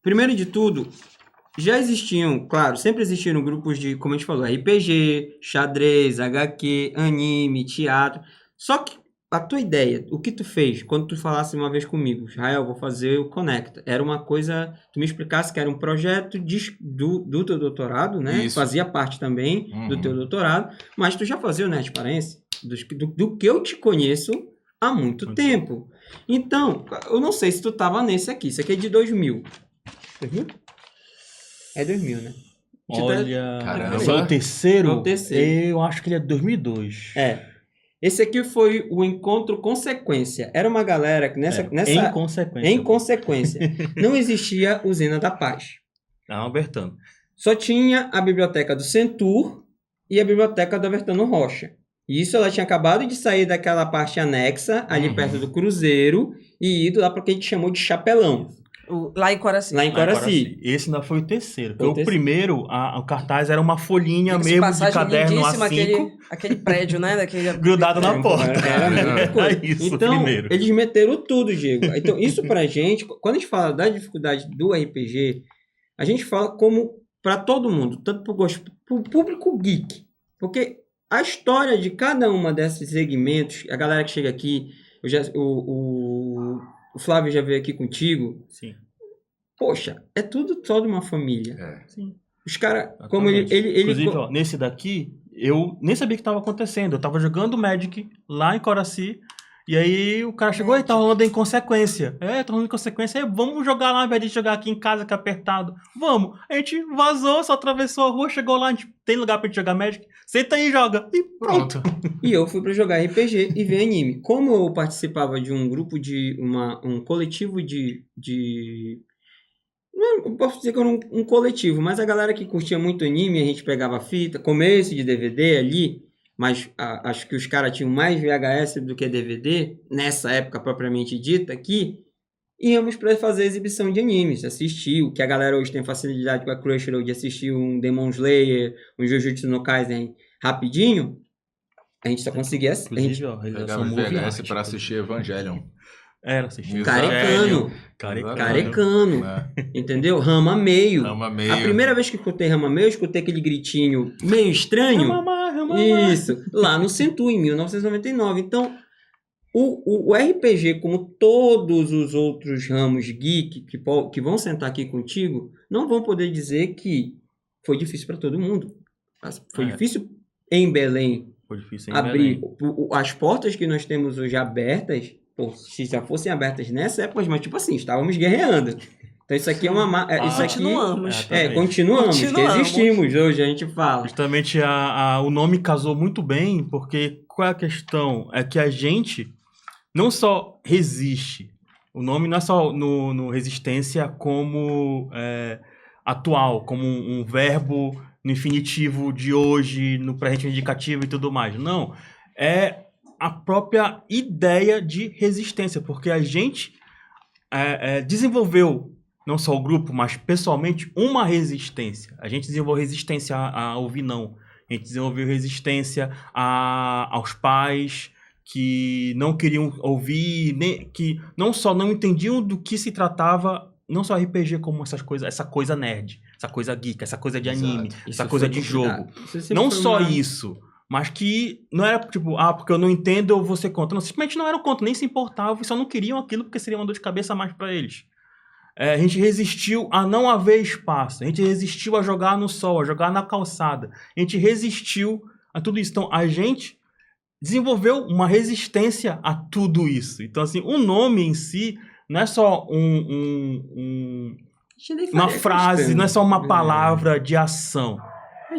Primeiro de tudo, já existiam, claro, sempre existiram grupos de, como a gente falou, RPG, xadrez, HQ, anime, teatro. Só que a tua ideia, o que tu fez quando tu falasse uma vez comigo, Israel, vou fazer o Conecta, era uma coisa, tu me explicasse que era um projeto do teu doutorado, né?
Isso.
Fazia parte também do teu doutorado, mas tu já fazia o Nerd Parense, do que eu te conheço há muito tempo. Então, eu não sei se tu tava nesse aqui, isso aqui é de 2000. 2000? É 2000, né?
Olha,
Caramba.
esse é o terceiro?
É o terceiro.
Eu acho que ele é 2002.
Esse aqui foi o Encontro Consequência. Era uma galera que
Em consequência.
Em consequência. Não existia Usina da Paz.
Não, Albertano.
Só tinha a biblioteca do Centur e a biblioteca do Albertano Rocha. E isso ela tinha acabado de sair daquela parte anexa, ali perto do Cruzeiro, e ido lá para o que a gente chamou de Chapelão.
Lá em Coraci.
Lá em Coraci.
Esse ainda foi o terceiro.
Foi o
Porque o primeiro, o cartaz era uma folhinha
Diga-se
mesmo de
passagem,
caderno
lindíssima,
A5,
aquele prédio, né? Daquele...
grudado na porta.
Era muita coisa.
Era isso,
Então,
primeiro.
eles meteram tudo, Diego. Então, isso pra gente, quando a gente fala da dificuldade do RPG, a gente fala como para todo mundo, tanto pro público geek. Porque a história de cada uma desses segmentos, a galera que chega aqui, o Flávio já veio aqui contigo.
Sim.
Poxa, é tudo só de uma família.
Sim.
Os caras, como ele
Inclusive, ó, nesse daqui, eu nem sabia o que estava acontecendo. Eu tava jogando Magic lá em Coraci. E aí o cara chegou e tá rolando em consequência. Tá rolando em consequência. Aí, vamos jogar lá, ao invés de jogar aqui em casa que é apertado. Vamos. A gente vazou, só atravessou a rua, chegou lá, a gente tem lugar pra gente jogar Magic. Senta aí e joga. E pronto.
E eu fui pra jogar RPG e ver anime. Como eu participava de um grupo um coletivo não posso dizer que era um coletivo, mas a galera que curtia muito anime, a gente pegava fita, começo de DVD ali, mas acho que os caras tinham mais VHS do que DVD, nessa época propriamente dita aqui, íamos para fazer exibição de animes, assistir, o que a galera hoje tem facilidade com a Crunchyroll de assistir um Demon Slayer, um Jujutsu no Kaisen rapidinho, a gente só conseguia...
Inclusive, ó, realização
Pegava VHS
movie
para
art.
assistir Evangelion.
Era assistir.
Carecano. Carecano. Entendeu? Rama meio.
Rama meio.
A primeira vez que eu escutei Rama meio, eu escutei aquele gritinho meio estranho. Isso. Lá no Centur, em 1999. Então, o RPG, como todos os outros ramos geek que vão sentar aqui contigo, não vão poder dizer que foi difícil para todo mundo. Foi difícil em Belém
Foi difícil em
abrir
Belém.
as portas que nós temos hoje abertas. Pô, se já fossem abertas nessa época, mas tipo assim, estávamos guerreando. Então isso aqui é uma... isso aqui,
Continuamos.
continuamos, que existimos hoje, a gente fala.
Justamente o nome casou muito bem, porque qual é a questão? É que a gente não só resiste, o nome não é só no resistência como atual, como um verbo no infinitivo de hoje, no presente indicativo e tudo mais. Não, é a própria ideia de resistência, porque a gente desenvolveu, não só o grupo, mas pessoalmente, uma resistência. A gente desenvolveu resistência a ouvir não. A gente desenvolveu resistência aos pais que não queriam ouvir, que não só não entendiam do que se tratava, não só RPG, como essa coisa nerd, essa coisa geek, essa coisa de anime, essa coisa de jogo. Não só isso, Mas que não era tipo, porque eu não entendo, eu vou ser contra. Não, simplesmente não eram contra, nem se importavam e só não queriam aquilo porque seria uma dor de cabeça a mais para eles. A gente resistiu a não haver espaço, a gente resistiu a jogar no sol, a jogar na calçada, a gente resistiu a tudo isso. Então, a gente desenvolveu uma resistência a tudo isso. Então, assim, o nome em si não é só uma frase, não é só uma palavra de ação.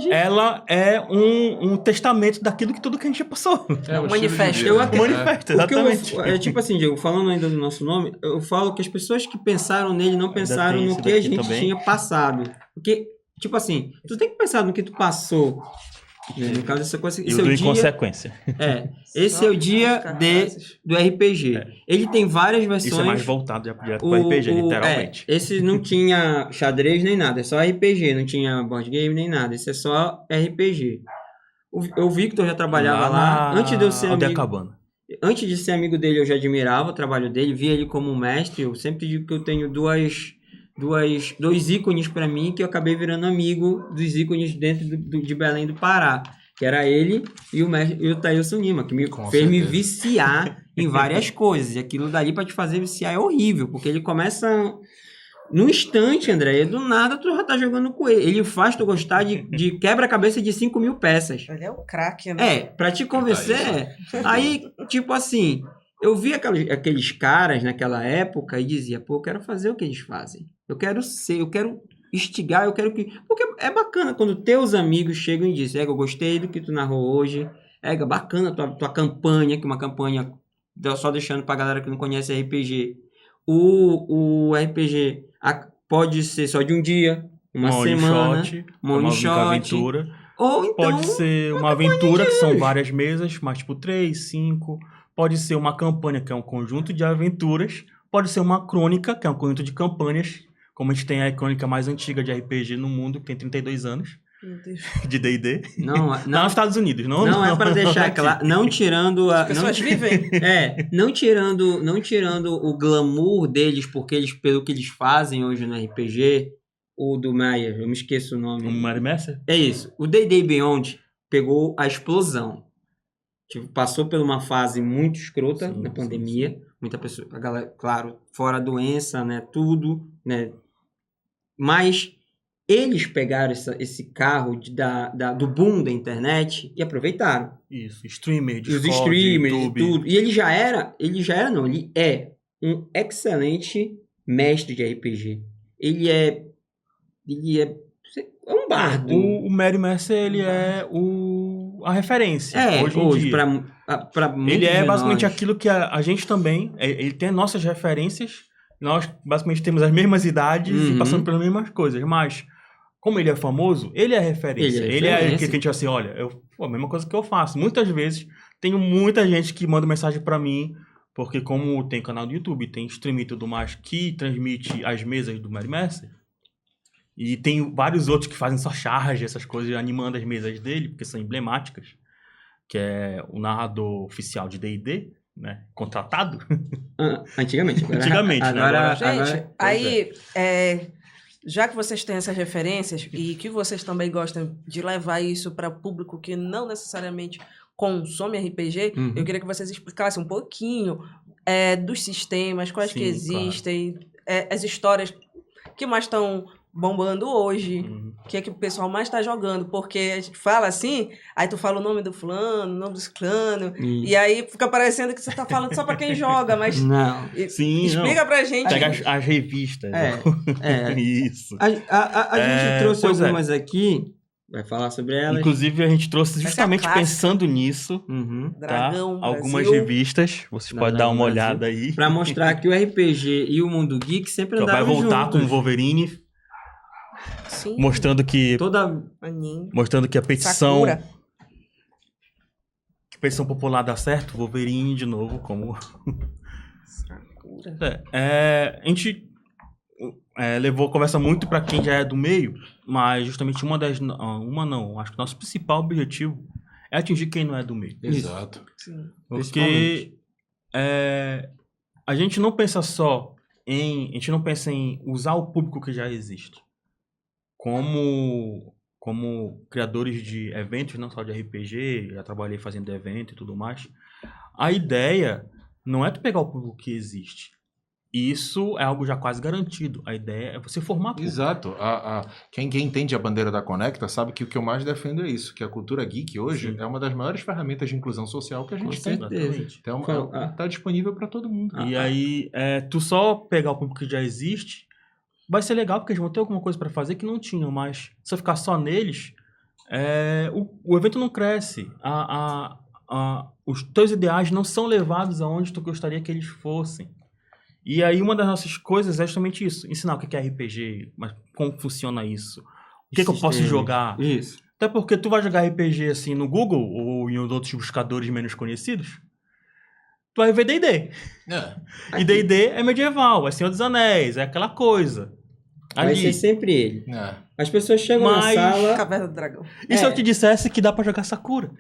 Ela é um testamento daquilo que tudo que a gente já passou.
Um manifesto.
Um manifesto, exatamente.
Tipo assim, Diego, falando ainda do nosso nome, eu falo que as pessoas que pensaram nele não pensaram
tem
no
esse
que a
daqui
gente
também.
tinha passado. Porque, tipo assim, tu tem que pensar no que tu passou. Né? No caso dessa coisa,
E
esse
o
é
do
o dia.
inconsequência.
Esse é o dia do RPG. Ele tem várias versões.
Isso é mais voltado já direto pro RPG, literalmente.
Esse não tinha xadrez nem nada, é só RPG, não tinha board game nem nada, esse é só RPG. O Victor já trabalhava lá, antes de eu ser amigo. Antes de ser amigo dele, eu já admirava o trabalho dele, via ele como um mestre. Eu sempre digo que eu tenho dois ícones para mim, que eu acabei virando amigo dos ícones dentro de Belém do Pará, que era ele e o Thailson Lima, que fez me viciar em várias coisas. E aquilo dali para te fazer viciar é horrível, porque ele começa num instante, André, do nada tu já tá jogando com ele. Ele faz tu gostar de quebra-cabeça de 5.000 peças.
Ele é o craque, né?
Pra te convencer. Aí, tipo assim, eu vi aqueles caras naquela época e dizia, pô, eu quero fazer o que eles fazem. Eu quero instigar, eu quero que... Porque é bacana quando teus amigos chegam e dizem, eu gostei do que tu narrou hoje, bacana tua campanha, que é uma campanha, só deixando pra galera que não conhece RPG, o RPG pode ser só de um dia, uma semana, uma
aventura,
ou então
pode ser uma aventura, que são várias mesas, mas tipo 3, 5, pode ser uma campanha, que é um conjunto de aventuras, pode ser uma crônica, que é um conjunto de campanhas, como a gente tem a crônica mais antiga de RPG no mundo, que tem 32 anos. De D&D.
Não,
nos Estados Unidos. Não
é para deixar claro. Não tirando a...
As pessoas vivem.
Não tirando o glamour deles, pelo que eles fazem hoje no RPG. O do Maia, eu me esqueço o nome.
O Mary Messer?
É isso. O D&D Beyond pegou a explosão. Tipo, passou por uma fase muito escrota na pandemia. Sim. Muita pessoa, a galera, claro, fora a doença, né? Tudo, né? Mas eles pegaram esse carro do boom da internet e aproveitaram.
Isso, streamer,
Discord, os streamers, YouTube. Tudo. E ele é um excelente mestre de RPG. Ele é um bardo.
O Mary Messer, ele é a referência hoje em dia.
Pra
ele é basicamente aquilo que a gente também, ele tem nossas referências, nós basicamente temos as mesmas idades e passamos pelas mesmas coisas, mas como ele é famoso, ele é referência. Ele é aquele que a gente assim, olha, a mesma coisa que eu faço. Muitas vezes, tenho muita gente que manda mensagem pra mim, porque como tem canal do YouTube, tem stream e tudo mais, que transmite as mesas do Mary Messer, e tem vários outros que fazem só charge, essas coisas, animando as mesas dele, porque são emblemáticas, que é o narrador oficial de D&D, né, contratado.
Antigamente.
Agora,
gente, aí... Já que vocês têm essas referências e que vocês também gostam de levar isso para o público que não necessariamente consome RPG, eu queria que vocês explicassem um pouquinho dos sistemas, quais que existem, as histórias que mais estão bombando hoje, o que é que o pessoal mais está jogando, porque a gente fala assim, aí tu fala o nome do fulano, o nome do ciclano, e aí fica parecendo que você está falando só para quem joga, mas
não.
Explica pra gente.
Pega as revistas. Isso.
A gente trouxe algumas aqui, vai falar sobre elas.
Inclusive a gente trouxe justamente pensando nisso,
Dragão,
tá? Algumas revistas, vocês podem dar uma olhada aí.
Para mostrar que o RPG e o mundo geek sempre andaram
juntos. Vai voltar
juntos.
com o Wolverine.
Sim.
Mostrando que a petição
Sakura.
que a petição popular dá certo, Wolverine de novo como
Sakura.
A gente conversa muito para quem já é do meio, mas justamente acho que nosso principal objetivo é atingir quem não é do meio.
Exato.
Sim.
Porque a gente não pensa em usar o público que já existe como como criadores de eventos, não só de RPG, já trabalhei fazendo evento e tudo mais, a ideia não é tu pegar o público que existe. Isso é algo já quase garantido. A ideia é você formar público.
Exato. Quem entende a bandeira da Conecta sabe que o que eu mais defendo é isso, que a cultura geek hoje é uma das maiores ferramentas de inclusão social que a gente tem.
certeza.
Então, tá disponível para todo mundo.
E aí, tu só pegar o público que já existe, vai ser legal, porque eles vão ter alguma coisa para fazer que não tinham, mas se eu ficar só neles, o evento não cresce. Os teus ideais não são levados aonde tu gostaria que eles fossem. E aí uma das nossas coisas é justamente isso. Ensinar o que é RPG, mas como funciona isso. O que eu posso jogar.
Isso.
Até porque tu vai jogar RPG assim no Google ou em outros buscadores menos conhecidos, tu vai ver D&D. E D&D é medieval, é Senhor dos Anéis, é aquela coisa.
Vai ser sempre ele. As pessoas chegam na sala...
Caverna do Dragão.
E se eu te dissesse que dá pra jogar Sakura?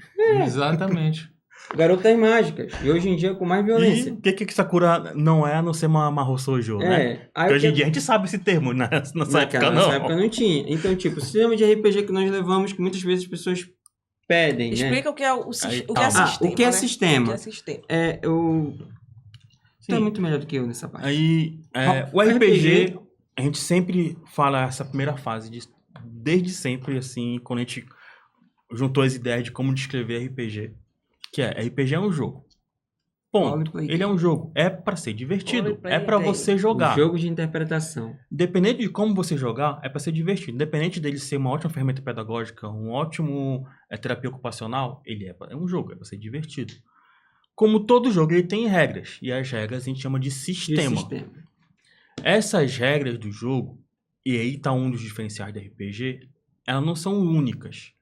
Exatamente.
Garotas mágicas. E hoje em dia com mais violência.
E o que Sakura não é, a não ser uma Mahou-Shoujo, né? Porque hoje em dia a gente sabe esse termo, né? Nessa época
não tinha. Então, tipo, o sistema de RPG que nós levamos, que muitas vezes as pessoas pedem,
Explica o que é o sistema.
O que é sistema?
O que é sistema?
Tu é muito melhor do que eu nessa parte.
Aí, o RPG, a gente sempre fala essa primeira fase, desde sempre, assim, quando a gente juntou as ideias de como descrever RPG. Que RPG é um jogo. Ponto. Ele é um jogo. É pra ser divertido. É pra você jogar.
Um jogo de interpretação.
Dependendo de como você jogar, é pra ser divertido. Independente dele ser uma ótima ferramenta pedagógica, um ótimo terapia ocupacional, ele é um jogo. É pra ser divertido. Como todo jogo, ele tem regras. E as regras a gente chama de sistema. Essas regras do jogo, e aí tá um dos diferenciais do RPG, elas não são únicas.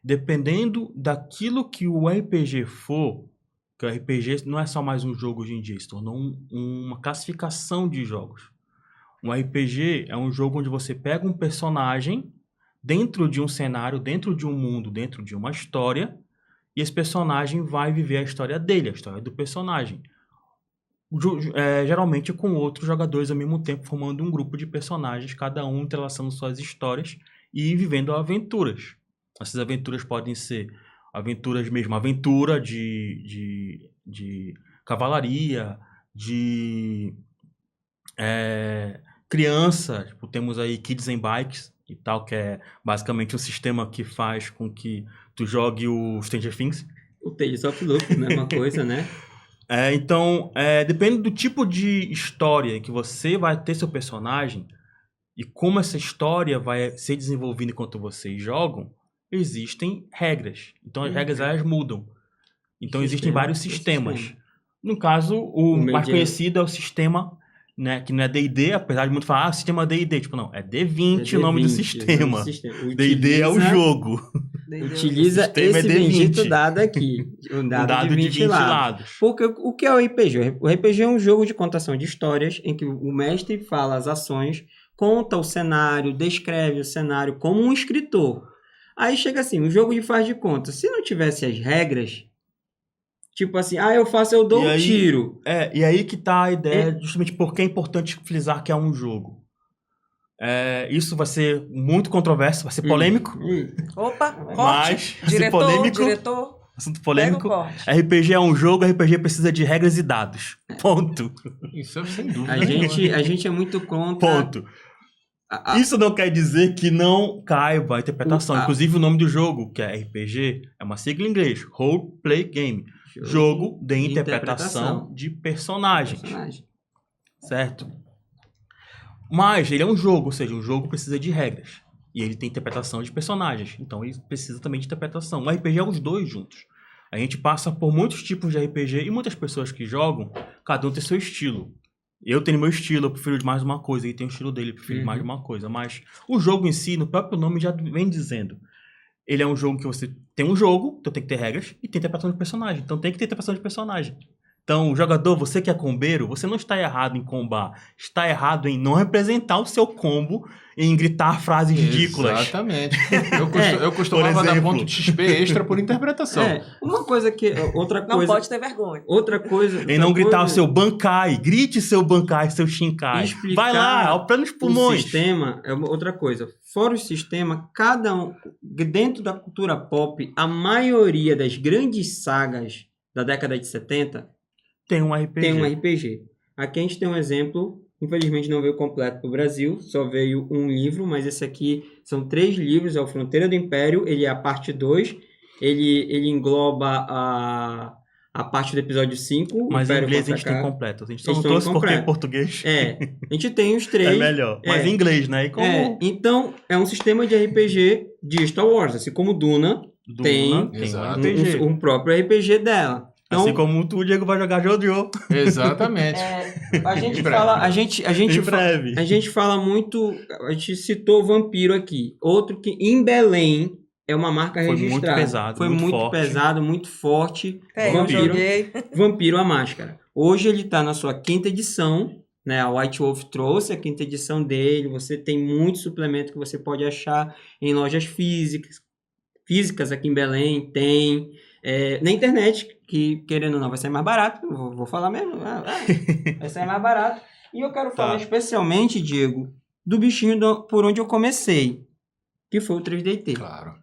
Dependendo daquilo que o RPG for, que o RPG não é só mais um jogo hoje em dia, se tornou uma classificação de jogos. Um RPG é um jogo onde você pega um personagem dentro de um cenário, dentro de um mundo, dentro de uma história, e esse personagem vai viver a história dele, a história do personagem. Geralmente com outros jogadores ao mesmo tempo, formando um grupo de personagens, cada um entrelaçando suas histórias e vivendo aventuras. Essas aventuras podem ser aventuras mesmo, aventura de cavalaria, de criança, tipo, temos aí Kids and Bikes e tal, que é basicamente um sistema que faz com que tu jogue o Stranger Things.
O Tales of Loop, mesma coisa, né?
Então, depende do tipo de história que você vai ter seu personagem e como essa história vai ser desenvolvida enquanto vocês jogam, existem regras. Então, as regras elas mudam. Então, existem vários sistemas. No caso, o mais conhecido é o sistema, né, que não é D&D, apesar de muito falar, sistema D&D. Tipo, não, é D20 o nome do sistema. D&D é o jogo.
Utiliza esse bendito dado aqui. Um dado de 20 lados. Porque o que é o RPG? O RPG é um jogo de contação de histórias em que o mestre fala as ações, conta o cenário, descreve o cenário como um escritor. Aí chega assim, um jogo de faz de conta. Se não tivesse as regras, tipo assim, eu dou um tiro.
E aí que tá a ideia, justamente porque é importante frisar que é um jogo. Isso vai ser muito controverso, vai ser polêmico.
Opa,
mas diretor. Assunto polêmico. RPG é um jogo, RPG precisa de regras e dados. Ponto.
Isso é sem dúvida.
A gente é muito contra...
Ponto. Isso não quer dizer que não caiba a interpretação. Inclusive o nome do jogo, que é RPG, é uma sigla em inglês. Role Play Game. Jogo de interpretação de personagens. Certo? Mas ele é um jogo, ou seja, um jogo precisa de regras. E ele tem interpretação de personagens. Então ele precisa também de interpretação. O RPG é os dois juntos. A gente passa por muitos tipos de RPG e muitas pessoas que jogam, cada um tem seu estilo. Eu tenho meu estilo, eu prefiro de mais uma coisa. Ele tem o estilo dele, eu prefiro de mais de uma coisa. Mas o jogo em si, no próprio nome, já vem dizendo. Ele é um jogo que você tem um jogo, então tem que ter regras, e tem interpretação de personagem. Então tem que ter interpretação de personagem. Então, jogador, você que é combeiro, você não está errado em combar. Está errado em não representar o seu combo em gritar frases ridículas.
Exatamente. Eu costumava
Por
dar
exemplo.
ponto de XP extra por interpretação.
Uma coisa que... Outra
Não
coisa...
pode ter vergonha.
Outra coisa...
Em não
outra
gritar o
coisa,
seu Bankai. Grite seu Bankai, seu Shinkai.
explicar
Vai lá, ao plano dos pulmões.
O sistema é outra coisa. Fora o sistema, cada um... Dentro da cultura pop, a maioria das grandes sagas da década de 70
Tem um RPG.
tem um RPG. Aqui a gente tem um exemplo, infelizmente não veio completo para o Brasil, só veio um livro, mas esse aqui são 3 livros, é o Fronteira do Império, ele é a parte 2, ele engloba a parte do episódio 5.
Mas em
Império
inglês a gente
Contra-Ataca.
tem completo. A gente só
Eles
não trouxe
estão
porque em
completo.
português
A gente tem os 3.
é melhor. Mas
É.
em inglês, né? E como
Então, é um sistema de RPG de Star Wars, assim como Duna
Duna
tem
um
Exato.
RPG.
um próprio RPG dela. Então,
Assim como tu, o Diego, vai jogar Jojo.
Exatamente.
a gente
Em breve.
fala, a gente
Em breve.
a gente fala muito, a gente citou Vampiro aqui, outro que em Belém é uma marca
Foi muito
registrada.
pesado,
Foi
muito
muito
forte.
pesado, muito forte.
Eu
Vampiro.
joguei.
Vampiro a Máscara. Hoje ele está na sua 5ª edição, né? A White Wolf trouxe a 5ª edição dele. Você tem muito suplemento que você pode achar em lojas físicas aqui em Belém, tem. Na internet, que querendo ou não vai sair mais barato, vou falar mesmo, vai sair mais barato. E eu quero falar especialmente, Diego, do bichinho por onde eu comecei, que foi o 3DT.
Claro.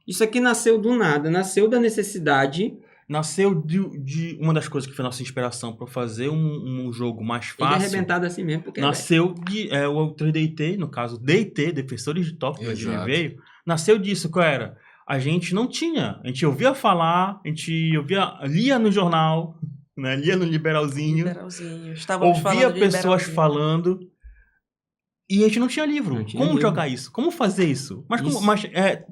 Isso aqui nasceu do nada, nasceu da necessidade.
Nasceu de uma das coisas que foi nossa inspiração para fazer um jogo mais
Ele é
fácil.
arrebentado assim mesmo, porque
Nasceu de o 3DT, no caso DT, Defensores de Tóquio, que a gente
Exato.
veio. Nasceu disso, qual era? A gente não tinha. A gente ouvia falar, a gente lia no jornal, né? Lia no Liberalzinho,
Liberalzinho. Estávamos
ouvia
falando de
pessoas
liberalzinho.
falando. E a gente não tinha livro.
Não tinha
Como
livro.
jogar isso? Como fazer isso? Mas,
Isso.
mas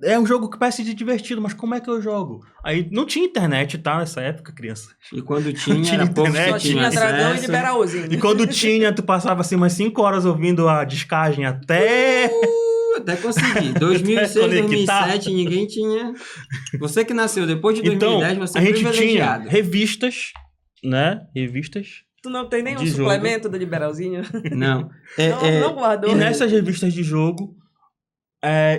é um jogo que parece de divertido, mas como é que eu jogo? Aí não tinha internet, tá? Nessa época, criança.
E quando tinha,
Tinha
era pouco
internet,
Só
que
tinha dragão e
acesso.
liberalzinho.
E quando tinha, tu passava assim umas 5 horas ouvindo a descagem até...
Até consegui. 2006,
Conectar.
2007, ninguém tinha. Você que nasceu depois de
Então,
2010, você
a
é
gente tinha
privilegiado.
revistas, né? Revistas.
Tu não tem nenhum
De jogo.
suplemento do liberalzinho?
Não.
Não guardou?
E nessas revistas de jogo,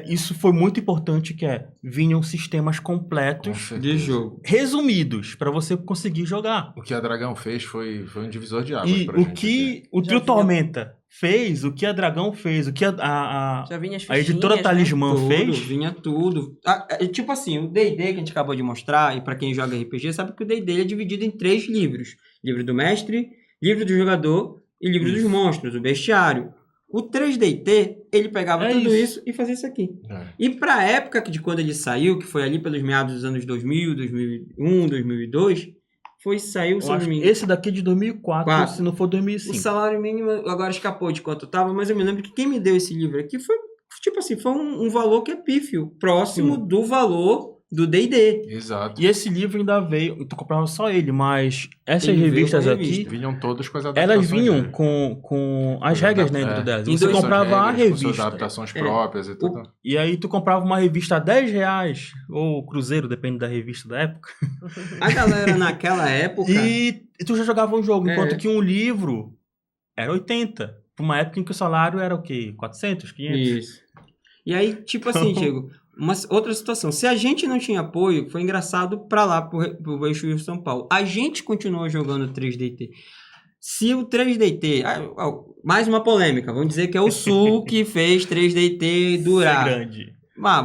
isso foi muito importante, que vinham sistemas
Com
completos,
certeza.
De jogo.
resumidos, para você conseguir jogar.
O que a Dragão fez foi um divisor de águas
E
pra
o
gente
que o
Já
Trio
vinha-
Tormenta fez, o que a Dragão fez, o que a
Já vinha as
editora
fichinhas, né?
Talismã
Tudo,
fez,
vinha tudo. Tipo assim, o D&D que a gente acabou de mostrar, e pra quem joga RPG, sabe que o D&D ele é dividido em 3 livros. Livro do mestre, livro do jogador e livro dos monstros, o bestiário. O 3DT, ele pegava
É
tudo
isso.
isso e fazia isso aqui.
É.
E pra época de quando ele saiu, que foi ali pelos meados dos anos 2000, 2001, 2002, saiu, se
eu
eu
acho
não me
que
engano.
esse daqui é de 2004,
Quatro.
se não for
O
2005.
salário mínimo agora escapou de quanto estava, mas eu me lembro que quem me deu esse livro aqui foi, tipo assim, foi um valor que é pífio, próximo do valor do D&D.
Exato.
E esse livro ainda veio, tu comprava só ele, mas essas
Ele veio
revistas
com a
aqui,
revista.
Vinham todas com as adaptações.
elas vinham
dele.
com as regras dentro delas.
Em
Você
dois-
comprava a
regras, com suas
revista.
adaptações próprias e tudo.
E aí tu comprava uma revista a R$10, ou cruzeiro, depende da revista da época.
A galera naquela época...
E tu já jogava um jogo,
É.
enquanto que um livro era 80. Pra uma época em que o salário era o quê? 400, 500?
Isso. E aí, tipo assim, Diego, outra situação. Se a gente não tinha apoio, foi engraçado pra lá, pro Eixo Rio São Paulo. A gente continuou jogando 3DT. Se o 3DT... mais uma polêmica. Vamos dizer que é o Sul que fez 3DT
Ser
durar.
grande.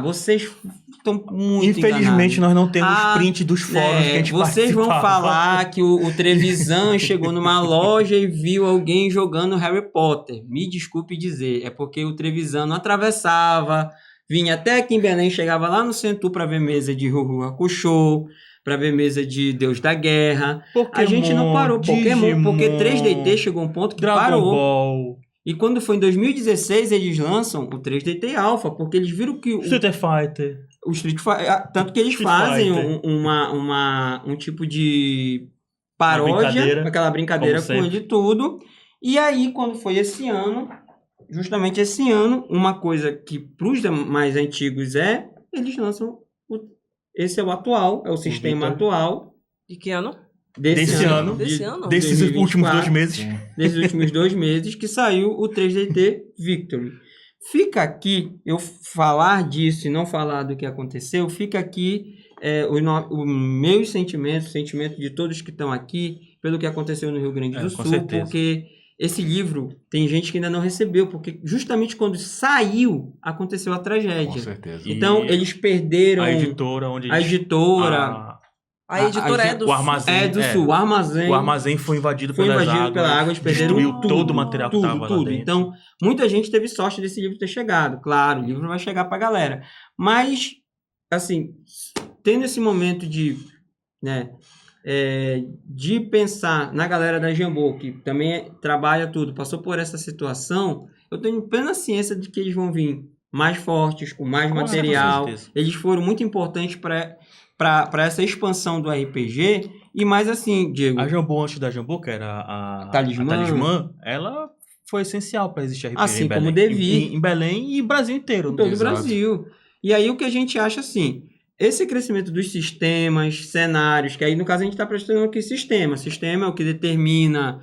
Vocês estão muito
Infelizmente,
enganados.
nós não temos
Ah,
print dos fóruns que a gente
vocês vão
participava.
falar que o Trevisan chegou numa loja e viu alguém jogando Harry Potter. Me desculpe dizer, é porque o Trevisan não atravessava, vinha até aqui em Belém, chegava lá no Centro para ver mesa de Ru Hakusho, para ver mesa de Deus da Guerra. A gente não parou. Pokémon, porque 3DT chegou a um ponto que
Dragon
parou.
Ball,
E quando foi em 2016, eles lançam o 3DT Alpha, porque eles viram que
Street Fighter.
o Street Fighter, tanto que eles
Street
fazem
Fighter.
um tipo de paródia,
brincadeira,
aquela brincadeira
como
com
sempre.
ele tudo. E aí, quando foi esse ano, justamente esse ano, uma coisa que para os mais antigos eles lançam, esse é o atual, é o sistema
Vitor.
atual,
De que ano?
Desse ano.
Desse ano?
Desses
2024.
últimos 2 meses.
Desses últimos 2 meses que saiu o 3DT Victory. Fica aqui, eu falar disso e não falar do que aconteceu, fica aqui o meu sentimento, o sentimento de todos que estão aqui, pelo que aconteceu no Rio Grande do
com
Sul,
certeza.
porque esse livro tem gente que ainda não recebeu, porque justamente quando saiu, aconteceu a
Com
tragédia.
certeza.
Então,
E
eles perderam
a editora onde
a editora,
A editora é do
o armazém,
é do Sul, o armazém.
O armazém foi invadido
Foi
pelas
invadido
águas,
pela água, eles perderam
destruiu
tudo,
todo o material que estava lá
tudo.
dentro.
Então, muita gente teve sorte desse livro ter chegado. Claro, o livro vai chegar pra galera. Mas, assim, tendo esse momento de, né, de pensar na galera da Jambô, que também trabalha tudo, passou por essa situação, eu tenho plena ciência de que eles vão vir mais fortes, com mais
Com
material.
certeza.
Eles foram muito importantes para essa expansão do RPG. E mais assim, Diego,
A Jambô, antes da Jambô, que era a
Talismã.
Talismã, ela foi essencial para existir RPG
Assim
em Belém.
como Devi.
Em Belém e Brasil inteiro.
em todo o
Exato.
Brasil. E aí o que a gente acha assim, esse crescimento dos sistemas, cenários, que aí no caso a gente está prestando aqui sistema. Sistema é o que determina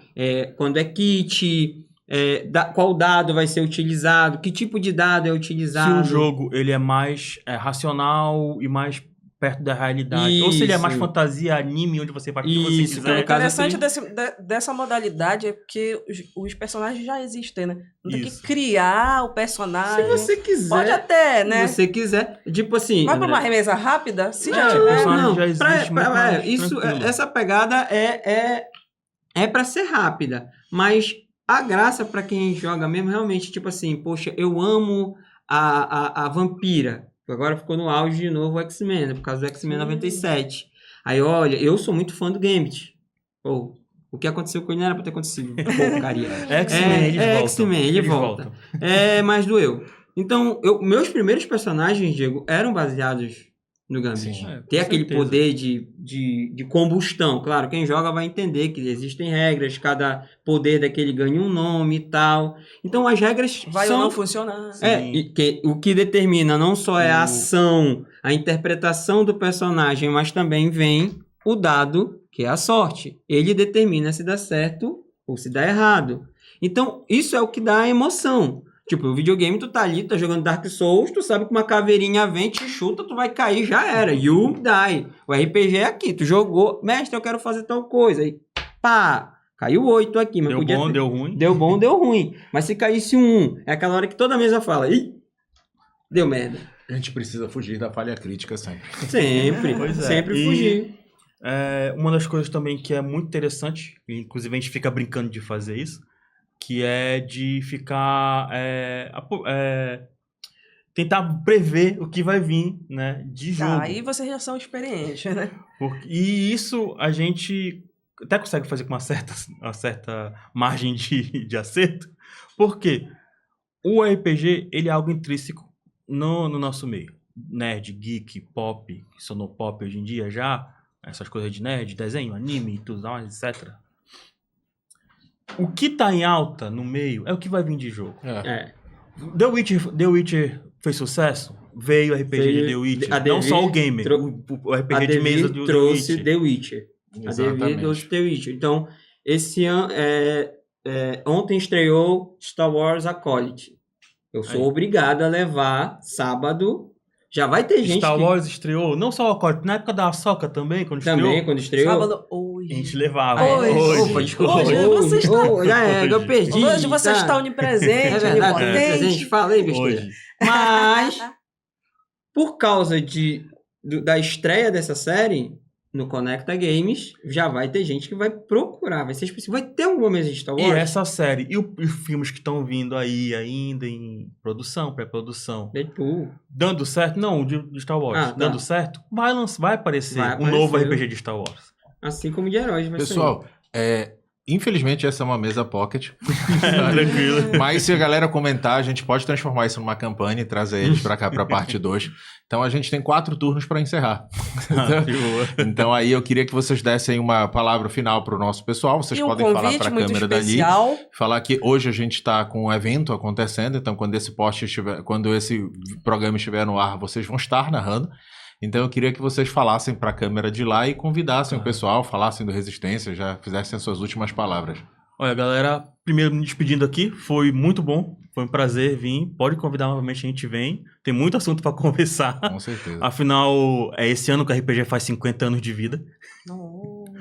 quando é kit, qual dado vai ser utilizado, que tipo de dado é
Se
utilizado.
o jogo ele é mais racional e mais perto da realidade, ou se ele é mais
Isso.
fantasia, anime, onde você faz o que você
Isso,
O
quiser.
no caso,
interessante
assim-
dessa modalidade é porque os personagens já existem, né? Não tem que
Isso.
criar o
Se
personagem.
você quiser,
Pode até, né?
se você quiser, tipo assim...
Vai pra
André,
uma remesa rápida, se já
o
tiver.
personagem
não,
já existe muito mais tranquilo.
essa pegada é para ser rápida, mas a graça para quem joga mesmo realmente, tipo assim, poxa, eu amo a Vampira, que agora ficou no auge de novo o X-Men, né, por causa do X-Men 97. Aí, olha, eu sou muito fã do Gambit. Pô, o que aconteceu com ele não era pra ter acontecido. Porcaria.
X-Men, eles voltam.
X-Men, ele volta. Mas doeu. Então, meus primeiros personagens, Diego, eram baseados no Gambit.
Sim.
Tem
Com
aquele
certeza.
poder de combustão. Claro, quem joga vai entender que existem regras, cada poder daquele ganha um nome e tal. Então, as regras
Vai
são...
ou não funcionar.
Sim.
o que determina não só é a
O-
ação, a interpretação do personagem, mas também vem o dado, que é a sorte. Ele determina se dá certo ou se dá errado. Então, isso é o que dá a emoção. Tipo, o videogame, tu tá ali, tá jogando Dark Souls, tu sabe que uma caveirinha vem, te chuta, tu vai cair, já era. You die. O RPG é aqui, tu jogou, mestre, eu quero fazer tal coisa. Aí, pá, caiu 8 aqui, mas
Deu
podia
bom,
ter...
deu ruim.
Deu bom, deu ruim. Mas se caísse um 1, é aquela hora que toda a mesa fala, ih, deu merda.
A gente precisa fugir da falha crítica sempre.
Sempre,
Pois é.
sempre
E-
fugir.
Uma das coisas também que é muito interessante, e inclusive a gente fica brincando de fazer isso, que é de ficar... tentar prever o que vai vir, né, de jogo.
Tá, aí vocês já são experientes, né?
E isso a gente até consegue fazer com uma certa margem de acerto, porque o RPG ele é algo intrínseco no nosso meio. Nerd, geek, pop, sonopop hoje em dia já, essas coisas de nerd, desenho, anime e tudo mais, etc. O que tá em alta no meio é o que vai vir de jogo. The Witcher fez sucesso? Veio o RPG de The Witcher.
a
Não
Devi
só o gamer, o
A
RPG de mesa
Devi
do
trouxe
The
The
Witcher.
Witcher. A Devi
Exatamente.
trouxe The Witcher. Então, esse ano, ontem estreou Star Wars Acolyte. Eu sou
Aí.
obrigado a levar sábado. Já vai ter gente
Star
que...
Wars estreou, não só o Acorde, na época da Ahsoka também, quando
Também,
estreou,
quando estreou.
Sábado, hoje.
a gente levava.
Hoje.
Opa, desculpa.
Hoje você está-
Eu perdi.
Hoje você
tá?
está onipresente,
É verdade,
onipotente.
presente. Falei besteira.
Hoje.
Mas, por causa da estreia dessa série, no Conecta Games, já vai ter gente que vai procurar. Vai ser específico. Vai ter alguma mesa de Star
E
Wars?
essa série, e os filmes que estão vindo aí ainda em produção, pré-produção,
Deadpool.
dando certo, não, de Star Wars,
Ah, tá.
dando certo, vai aparecer
Vai
um novo
aparecer.
RPG de Star Wars.
Assim como de heróis. Vai
Pessoal, infelizmente essa é uma mesa pocket.
Tranquilo.
Mas se a galera comentar, a gente pode transformar isso numa campanha e trazer eles pra cá, pra parte 2. Então a gente tem 4 turnos pra encerrar.
De boa.
Então aí eu queria que vocês dessem uma palavra final pro nosso pessoal. Vocês
E um
podem falar
convite
pra
muito
câmera dali.
especial.
Falar que hoje a gente está com um evento acontecendo, então quando esse programa estiver no ar, vocês vão estar narrando. Então eu queria que vocês falassem para a câmera de lá e convidassem o pessoal, falassem do Resistência, já fizessem as suas últimas palavras.
Olha, galera, primeiro me despedindo aqui, foi muito bom, foi um prazer vir, pode convidar novamente, a gente vem, tem muito assunto para conversar.
Com certeza.
Afinal, é esse ano que a RPG faz 50 anos de vida.
Nossa.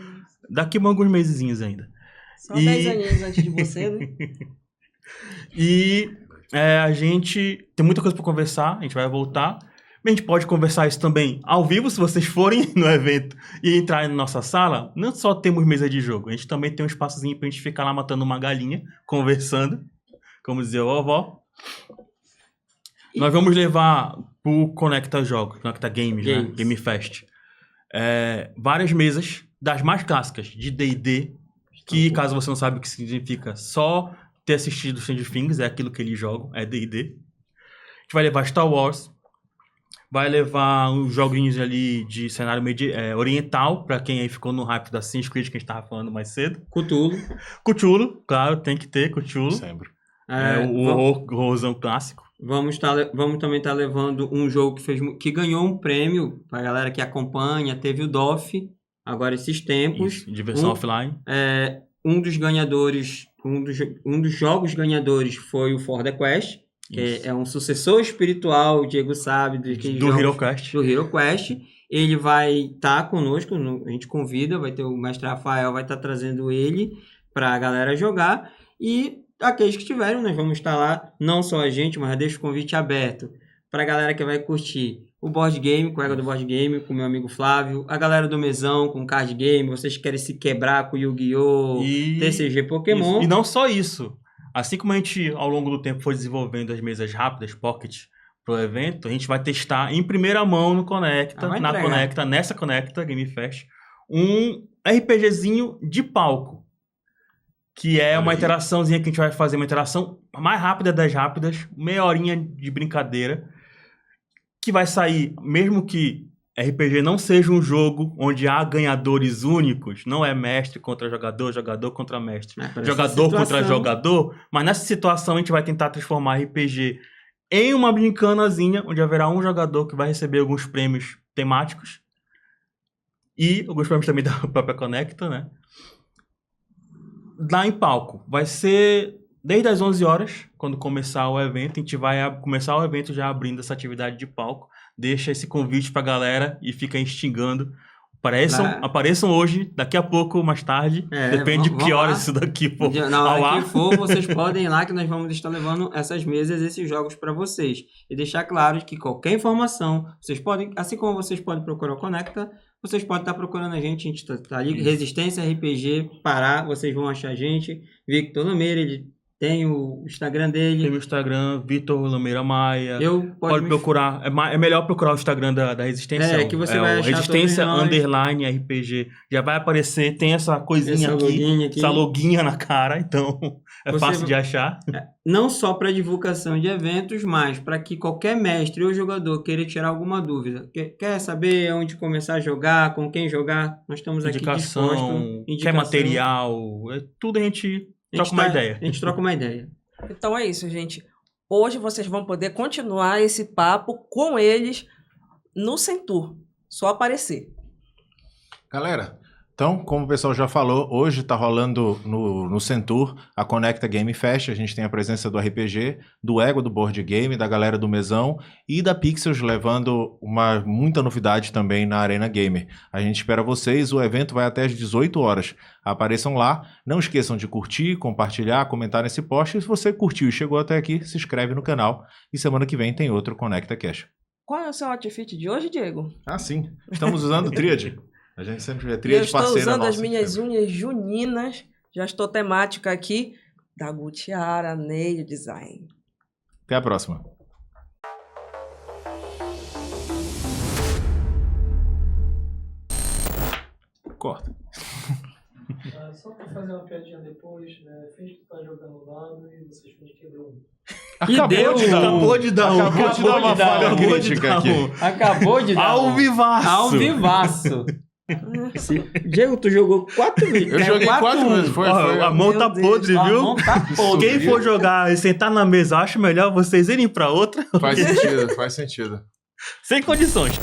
Daqui a alguns mesezinhos ainda.
Só 10 aninhos antes de você, né?
E a gente tem muita coisa para conversar, a gente vai voltar. A gente pode conversar isso também ao vivo, se vocês forem no evento e entrarem na nossa sala. Não só temos mesa de jogo, a gente também tem um espaçozinho pra gente ficar lá matando uma galinha, conversando, como dizia a vovó. Nós vamos levar pro Conecta Jogos, Conecta Games, né? Game Fest. Várias mesas das mais clássicas de D&D, que, caso você não sabe o que significa, só ter assistido Stranger Things, é aquilo que eles jogam, é D&D. A gente vai levar Star Wars, vai levar uns joguinhos ali de cenário oriental, pra quem aí ficou no hype da Assassin's Creed que a gente tava falando mais cedo. Cthulhu, claro, tem que ter Cthulhu.
Sempre.
O horrorzão clássico.
Vamos também estar levando um jogo que ganhou um prêmio pra galera que acompanha. Teve o DOF, agora esses tempos.
Isso, diversão offline.
Um dos ganhadores, um dos jogos ganhadores foi o For the Quest, que é um sucessor espiritual, o Diego sabe,
do HeroQuest.
Do HeroQuest. Ele vai estar conosco, a gente convida, vai ter o mestre Rafael, vai estar trazendo ele para a galera jogar. E aqueles que tiverem, nós vamos estar lá, não só a gente, mas deixo o convite aberto para a galera que vai curtir o board game, com o Ego do Board Game, com o meu amigo Flávio, a galera do Mesão, com card game, vocês querem se quebrar com Yu-Gi-Oh!, TCG Pokémon.
Isso. E não só isso. Assim como a gente, ao longo do tempo, foi desenvolvendo as mesas rápidas, Pocket, pro evento, a gente vai testar em primeira mão no Conecta, nessa Conecta Game Fest, um RPGzinho de palco, que é uma interaçãozinha que a gente vai fazer, uma interação mais rápida das rápidas, meia horinha de brincadeira, que vai sair, mesmo que RPG não seja um jogo onde há ganhadores únicos, não é mestre contra jogador, jogador contra mestre, jogador contra jogador, mas nessa situação a gente vai tentar transformar RPG em uma brincanazinha, onde haverá um jogador que vai receber alguns prêmios temáticos e alguns prêmios também da própria Conecta, né? Lá em palco, vai ser desde as 11 horas, quando começar o evento, a gente vai começar o evento já abrindo essa atividade de palco. Deixa esse convite pra galera e fica instigando. Apareçam hoje, daqui a pouco, mais tarde. Depende de que horas isso daqui for
na hora que for, vocês podem ir lá que nós vamos estar levando essas mesas, esses jogos para vocês. E deixar claro que qualquer informação, vocês podem, assim como vocês podem procurar o Conecta, vocês podem estar procurando a gente tá ali, Resistência RPG, Pará, vocês vão achar a gente. Victor Lameira, ele tem o Instagram dele.
Tem o Instagram, Vitor Lameira Maia. Pode procurar. É melhor procurar o Instagram da Resistência.
Que você vai achar
Resistência _ RPG. Já vai aparecer, tem essa coisinha aqui, essa loguinha na cara, então fácil de achar.
Não só para divulgação de eventos, mas para que qualquer mestre ou jogador queira tirar alguma dúvida. Quer saber onde começar a jogar, com quem jogar? Nós estamos aqui dispostos.
Quer material, tudo a gente troca uma ideia.
A gente troca uma ideia.
Então é isso, gente. Hoje vocês vão poder continuar esse papo com eles no Centur. Só aparecer.
Galera, então, como o pessoal já falou, hoje está rolando no Centur a Conecta Game Fest. A gente tem a presença do RPG, do Ego do Board Game, da galera do Mesão e da Pixels, levando muita novidade também na Arena Gamer. A gente espera vocês, o evento vai até às 18 horas. Apareçam lá, não esqueçam de curtir, compartilhar, comentar nesse post. E se você curtiu e chegou até aqui, se inscreve no canal. E semana que vem tem outro Conecta Cash.
Qual é o seu outfit de hoje, Diego?
Ah, sim. Estamos usando Tríade. A gente sempre vê Tríade parceira.
Eu estou usando as minhas unhas juninas. Já estou temática aqui da Gutiara Nail Design.
Até a próxima. Corta.
Só pra fazer uma piadinha depois, né? Finge que tá jogando dado e vocês fingem que quebrou um.
Acabou de dar uma falha crítica aqui.
Acabou de dar
Ao vivaço.
Diego, tu jogou 4 vezes.
Eu joguei 4 vezes.
A mão tá podre, viu?
A mão tá podre.
Quem for jogar e sentar na mesa, acho melhor vocês irem pra outra.
Faz sentido.
Sem condições.